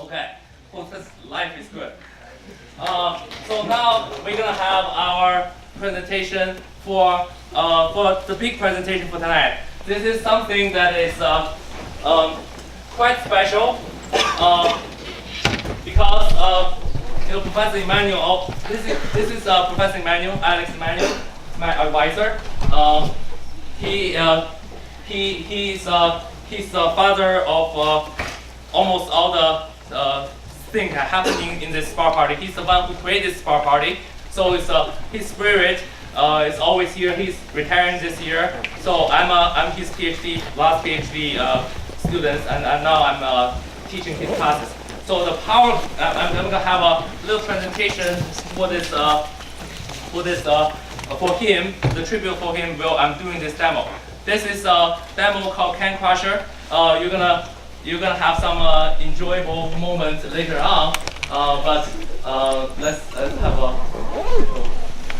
Okay, well, this life is good. So now we're gonna have our presentation for the big presentation for tonight. This is something that is quite special because Professor Emmanuel. This is Professor Emmanuel, Alex Emmanuel, my advisor. He's the father of almost all the things that are happening in this spark party. He's the one who created this spark party. So it's his spirit is always here. He's retiring this year. So I'm his last PhD students, and now I'm teaching his classes. So the power, I'm gonna have a little presentation for this for him. The tribute for him while I'm doing this demo. This is a demo called Can Crusher. You're gonna have some enjoyable moments later on, but let's have a.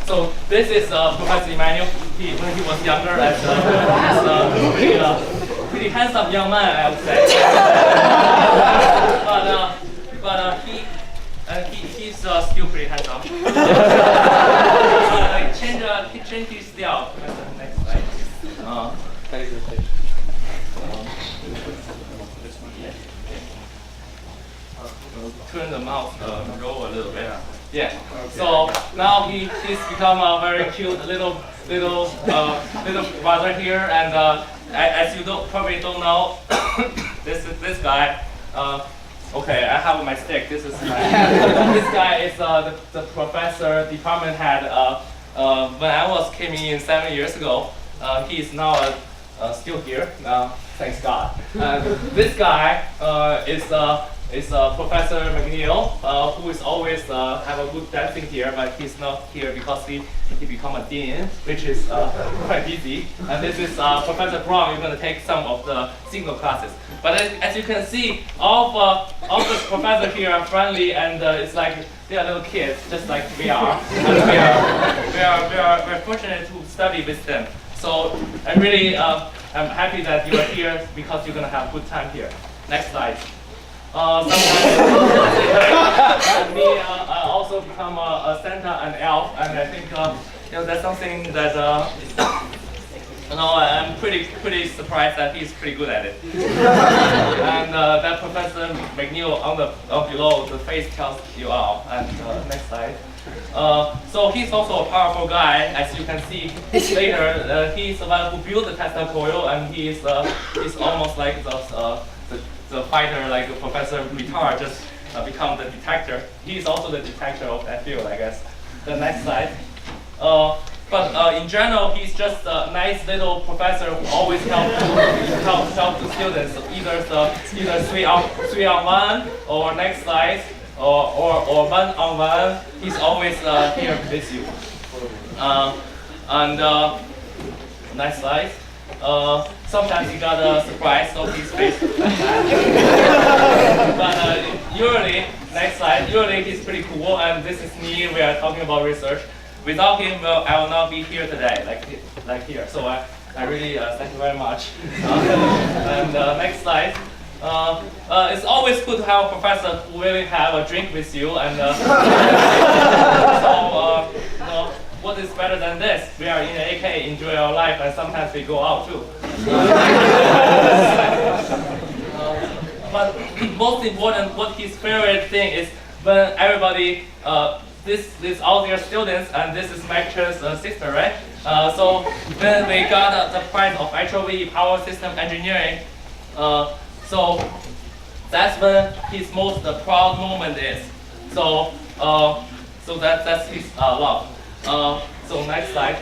So this is Professor Emmanuel. When he was younger, as pretty handsome young man, I would say. but he's still pretty handsome. He changed his style. Next slide. Turn the mouse, roll a little bit. Yeah. So now he's become a very cute little brother here, and as you probably don't know, this guy. Okay, I have my stick. This is this guy is the professor, department head. When I came in 7 years ago, he is now still here. Thanks God. This guy is Professor McNeil, who is always have a good dancing here, but he's not here because he become a dean, which is quite busy. And this is Professor Brown. You're going to take some of the signal classes. But as you can see, all the professors here are friendly, and it's like they are little kids, just like we are. And we're fortunate to study with them. So I'm really I'm happy that you are here because you're going to have a good time here. Next slide. And me, I also become a Santa and elf, and I think that's something that I'm pretty surprised that he's pretty good at it. And that Professor McNeil on below, the face tells you all. And next slide. So he's also a powerful guy, as you can see later. He's the one who built the Tesla coil, and he's almost like the fighter, like Professor Guitar, just become the detector. He's also the detector of that field, I guess. The next slide. But in general, he's just a nice little professor who always helps the students. Either 3-on-1 or next slide, or 1-on-1. He's always here with you. Next slide. Sometimes he got a surprise, so he's face like that. But usually, next slide, usually he's pretty cool, and this is me, we are talking about research. Without him, well, I will not be here today, like here. So I really thank you very much. And next slide. It's always good to have a professor who really have a drink with you, and what is better than this? We are in AK, enjoy our life, and sometimes we go out too. But most important, what his favorite thing is when everybody, this all their students, and this is Max sister, right? So when we got the prize of IEEE Power System Engineering, so that's when his most proud moment is. So so that's his love. So next slide.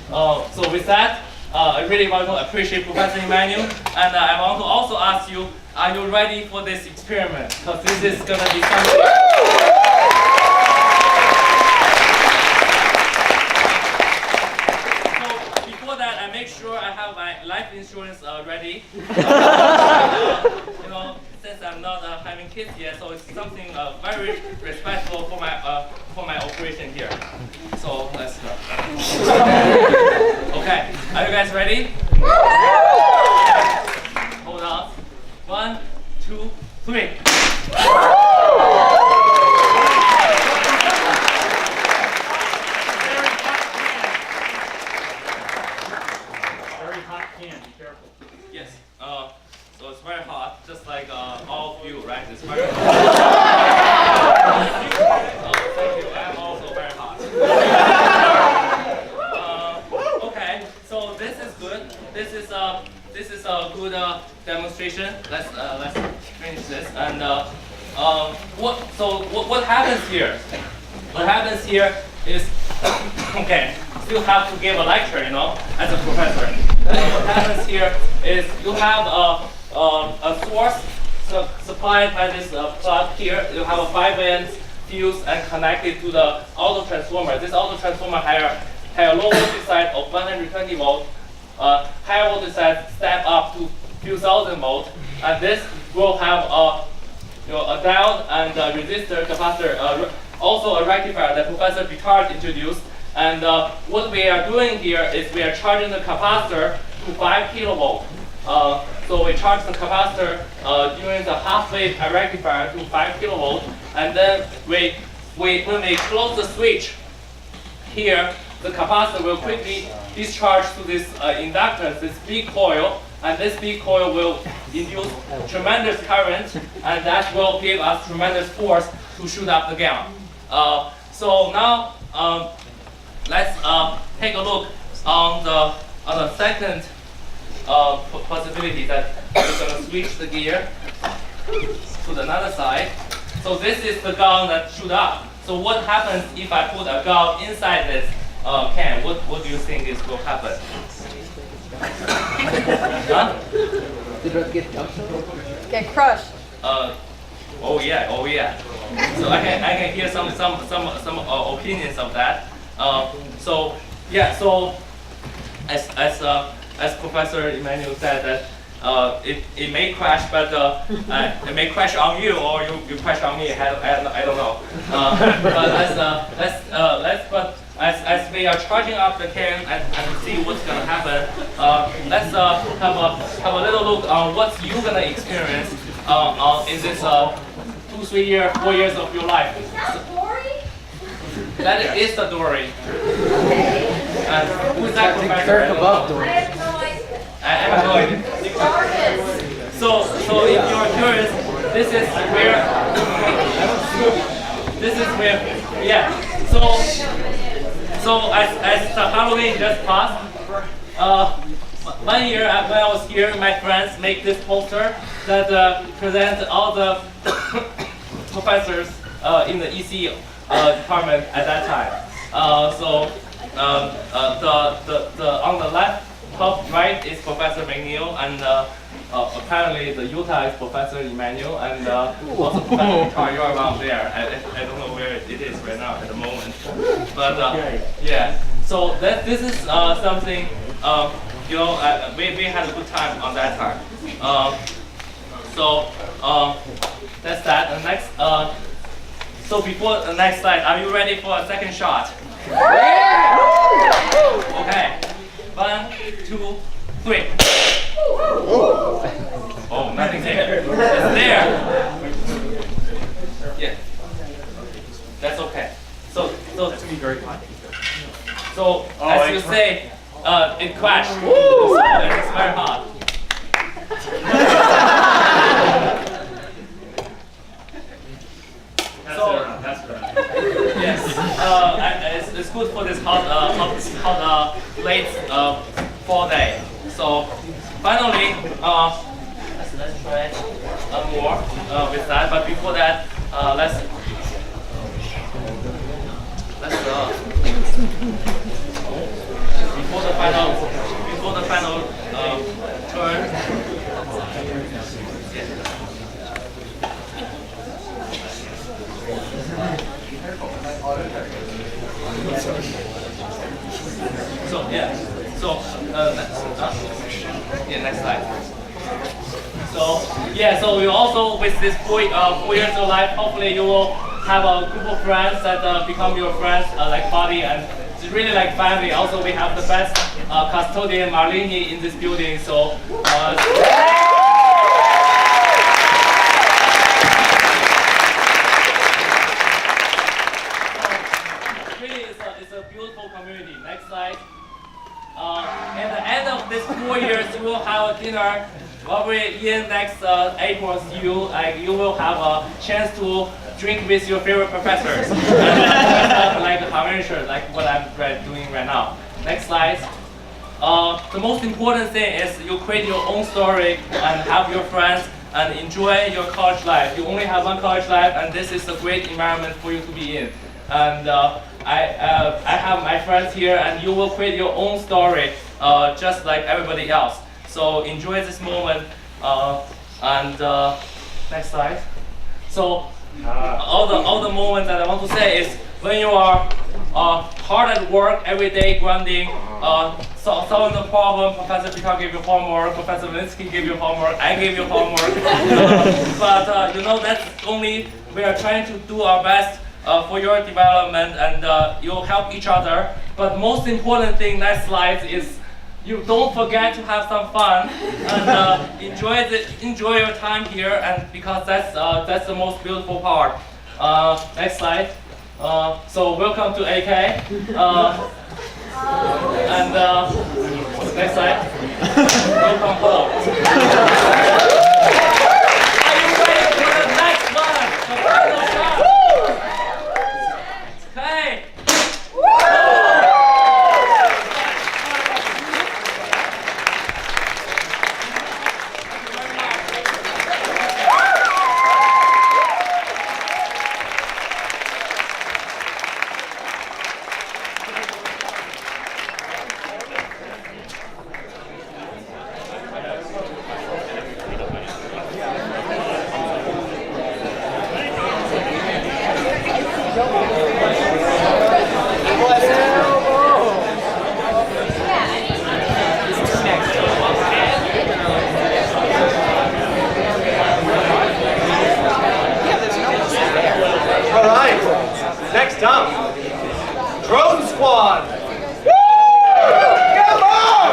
So with that, I really want to appreciate Professor Emmanuel, and I want to also ask you, are you ready for this experiment? Because this is going to be something. So before that, I make sure I have my life insurance ready. You know, since I'm not having kids yet, so it's something very respectful for my operation here. So let's go. Okay, are you guys ready? Hold on. 1, 2, 3. Very hot can, be careful. Yes. So it's very hot, just like all of you, right? It's very hot. Thank you. I'm also very hot. Okay. So this is good. This is a good demonstration. Let's finish this. And what happens here? What happens here is okay. Still have to give a lecture, you know, as a professor. And what happens here is you have a source supplied by this plug here. You have a 5-amp fuse and connected to the auto transformer. This auto transformer has a low voltage side of 120 volt, higher voltage side step up to few thousand volt, and this will have a diode and a resistor, capacitor, also a rectifier that Professor Picard introduced. And what we are doing here is we are charging the capacitor to 5 kilovolt. So we charge the capacitor during the half-wave rectifier to 5 kilovolt, and then when we close the switch here, the capacitor will quickly discharge to this inductance, this big coil, and this big coil will induce tremendous current, and that will give us tremendous force to shoot up the gown. So now let's take a look on the second possibility, that we're going to switch the gear to the other side. So this is the gown that shoot up. So what happens if I put a gown inside this can? What do you think will happen? Huh? Get crushed. Oh yeah. So I can hear some opinions of that. So yeah. So as Professor Emmanuel said, that it may crash, but it may crash on you, or you crash on me. I don't know. But as we are charging up the can and see what's gonna happen, let's have a little look on what you're gonna experience in this 2, 3 years, 4 years of your life. Is that Dory? That is the Dory. Who is that professor? I have no idea. I have no idea. So if you're curious, this is where, yeah. So as the Halloween just passed, 1 year when I was here, my friends make this poster that presents all the professors in the EC department at that time. On the left, top right is Professor McNeil, and apparently the Utah is Professor Emmanuel, and also Professor Picard, you're around there. I don't know where it is right now at the moment, but yeah. So this is something, you know, we had a good time on that time. That's that. And next, so before the next slide, are you ready for a second shot? Okay. 1, 2, 3. Oh, nothing there. It's there. Yeah. That's okay. So that's gonna be very hot. So as you say, it crashed. So it's very hot. it's good for this hot late fall day. So finally, let's try more with that. But before that, let's before the final turn. So yeah, so next slide. So yeah, so we also with this 4 years of life, hopefully you will have a group of friends that become your friends like buddy, and it's really like family. Also, we have the best custodian Marlini in this building. So. It's a beautiful community. Next slide. At the end of this 4 years, you will have a dinner. Probably in next April, you will have a chance to drink with your favorite professors, like a convention, like what I'm doing right now. Next slide. The most important thing is you create your own story and have your friends and enjoy your college life. You only have one college life, and this is a great environment for you to be in. And I have my friends here, and you will create your own story, just like everybody else. So enjoy this moment. Next slide. So all the moments that I want to say is when you are hard at work every day, grinding, solving the problem. Professor Picard gave you homework. Professor Linsky gave you homework. I gave you homework. But you know, that's only we are trying to do our best. For your development, and you'll help each other. But most important thing, next slide, is you don't forget to have some fun and enjoy your time here, and because that's the most beautiful part. Next slide. So welcome to AK. Next slide. Welcome home. Are you ready for the next one? The final shot. Hey! Next up, Drone Squad. Woo! Come on!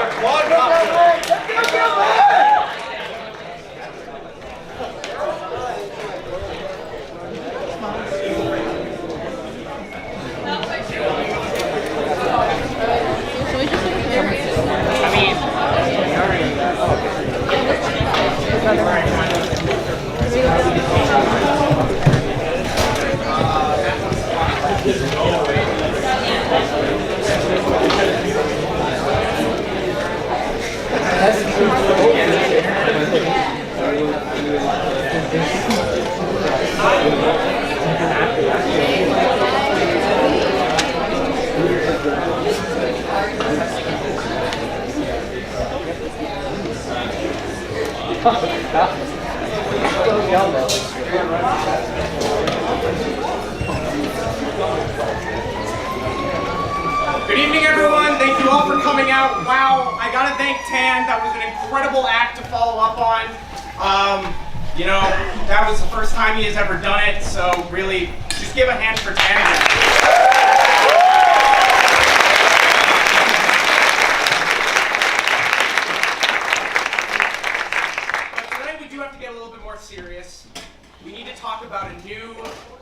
Good evening, everyone. Thank you all for coming out. Wow, I gotta thank Tan. That was an incredible act to follow up on. You know, that was the first time he has ever done it, so really, just give a hand for Tan again. But tonight we do have to get a little bit more serious. We need to talk about a new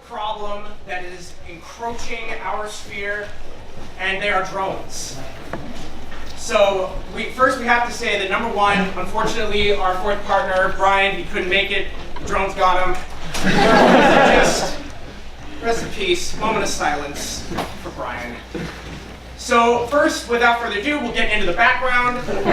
problem that is encroaching our sphere, and they are drones. So first we have to say that number one, unfortunately, our fourth partner, Brian, he couldn't make it. The drones got him. Just rest in peace. Moment of silence So first, without further ado, we'll get into the background. So, in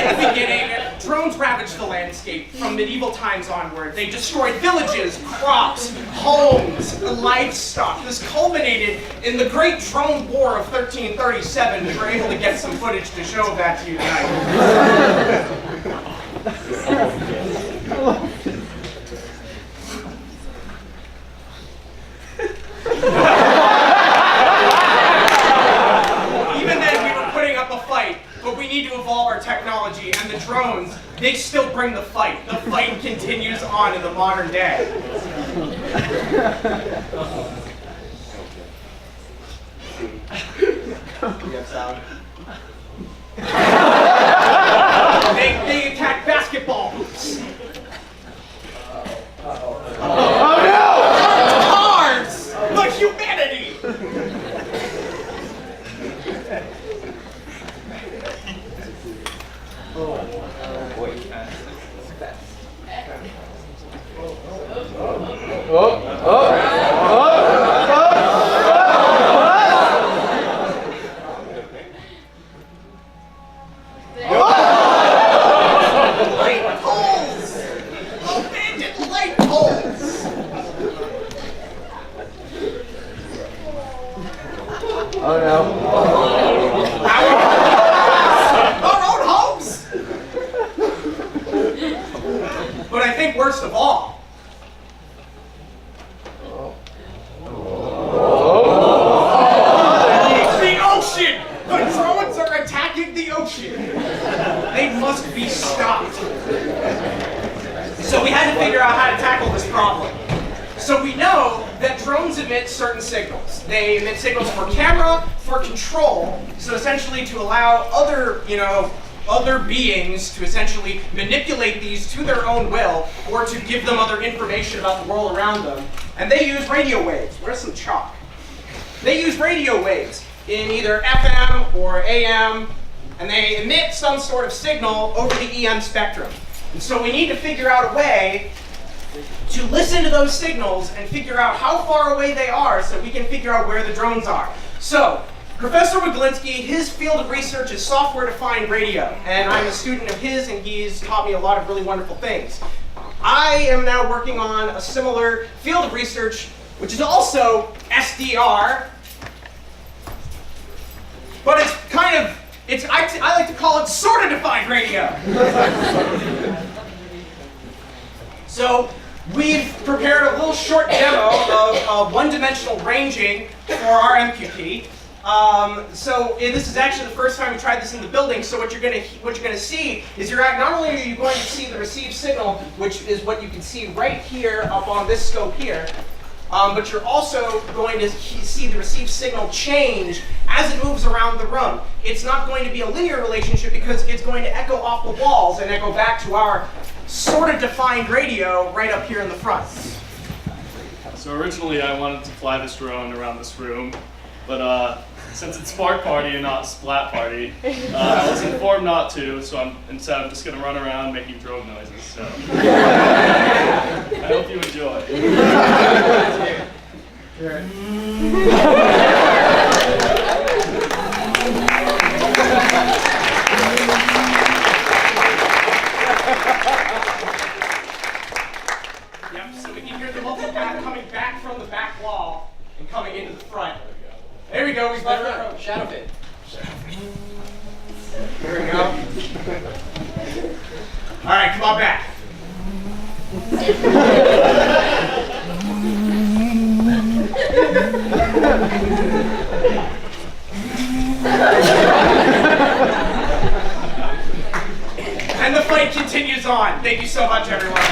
the beginning, drones ravaged the landscape from medieval times onward. They destroyed villages, crops, homes, livestock. This culminated in the Great Drone War of 1337. We were able to get some footage to show that to you tonight. But we need to evolve our technology, and the drones, they still bring the fight. The fight continues on in the modern day. You have sound? They attack basketball hoops. Oh no! Cars! The humanity! Light poles! Abandoned light poles! Oh no. Our own homes! But I think worst of all, the ocean! The drones are attacking the ocean! They must be stopped. So we had to figure out how to tackle this problem. So we know that drones emit certain signals. They emit signals for camera, for control, so essentially to allow other, other beings to essentially manipulate these to their own will, or to give them other information about the world around them. And they use radio waves. Where's some chalk? They use radio waves in either FM or AM, and they emit some sort of signal over the EM spectrum. And so we need to figure out a way to listen to those signals and figure out how far away they are so we can figure out where the drones are. So, Professor Wiglinski, his field of research is software-defined radio, and I'm a student of his, and he's taught me a lot of really wonderful things. I am now working on a similar field of research, which is also SDR, but it's kind of, I like to call it sort of defined radio. So we've prepared a little short demo of one-dimensional ranging for our MQP. This is actually the first time we tried this in the building. So what you're going to see is not only are you going to see the received signal, which is what you can see right here up on this scope here, but you're also going to see the received signal change as it moves around the room. It's not going to be a linear relationship because it's going to echo off the walls and echo back to our sort of defined radio right up here in the front. So originally I wanted to fly this drone around this room, but since it's Spark Party and not Splat Party, I was informed not to, so instead I'm just going to run around making drone noises. So I hope you enjoy. Yep, so we can hear the multipath coming back from the back wall and coming into the front. There we go, we've left it. Shadow fit. There we go. All right, come on back. And the fight continues on. Thank you so much, everyone.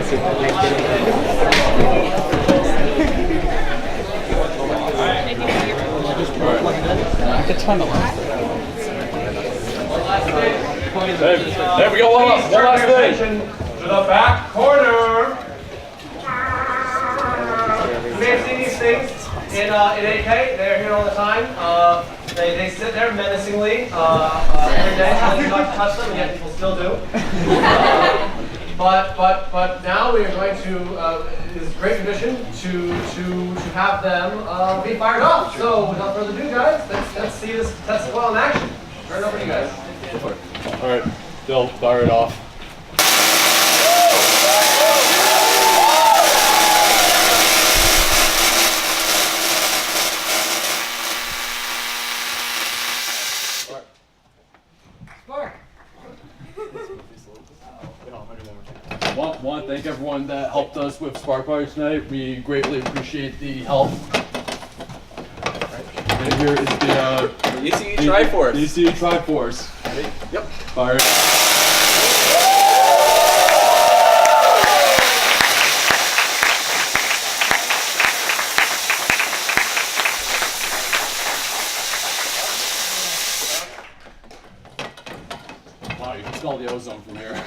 There we go, one last thing. To the back corner. You may have seen these things in AK. They're here all the time. They sit there menacingly every day, telling you not to touch them, and yet people still do. But now we are going to, it is a great tradition to have them be fired off. So without further ado, guys, let's see this test well in action. Turn it over to you guys. All right, they'll fire it off. Want to thank everyone that helped us with Spark Party tonight. We greatly appreciate the help. And here is the ECE Triforce. ECE Triforce. Ready? Yep. Fire. Wow, you can smell the ozone from here.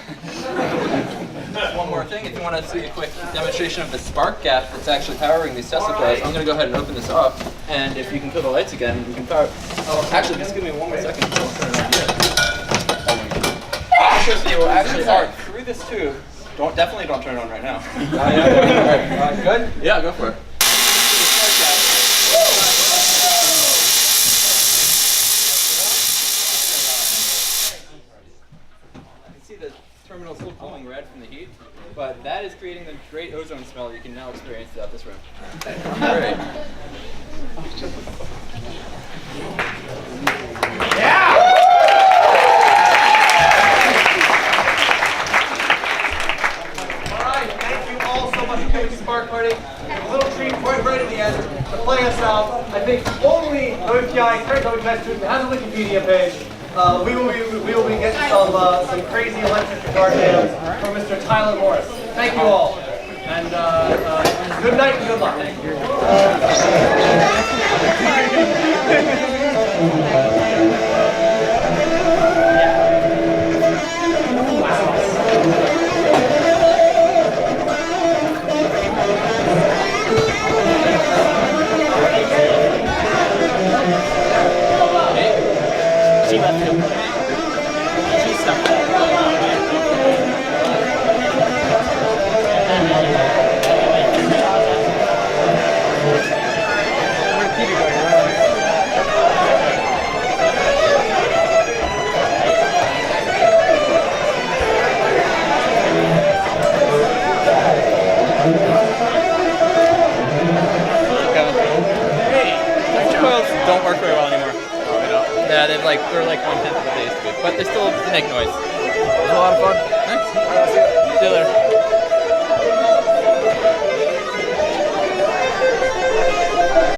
One more thing, if you want to see a quick demonstration of the spark gap that's actually powering these Tesla coils, I'm going to go ahead and open this up, and if you can kill the lights again, we can power. Oh, actually, just give me one more second. I'll turn it on here. You will actually power through this tube. Definitely don't turn it on right now. Alright, good? Yeah, go for it. The terminal is still glowing red from the heat, but that is creating the great ozone smell you can now experience throughout this room. Alright. Yeah! Alright, thank you all so much for coming to Spark Party. A little treat right at the end to play us out. I think only WPI, current WPI student has a Wikipedia page. We will be getting some crazy electric guitar jams from Mr. Tyler Morris. Thank you all, and good night and good luck. Don't work very well anymore. Yeah, they're like 1/10 of what they used to be, but they still make noise. It was a lot of fun. Thanks.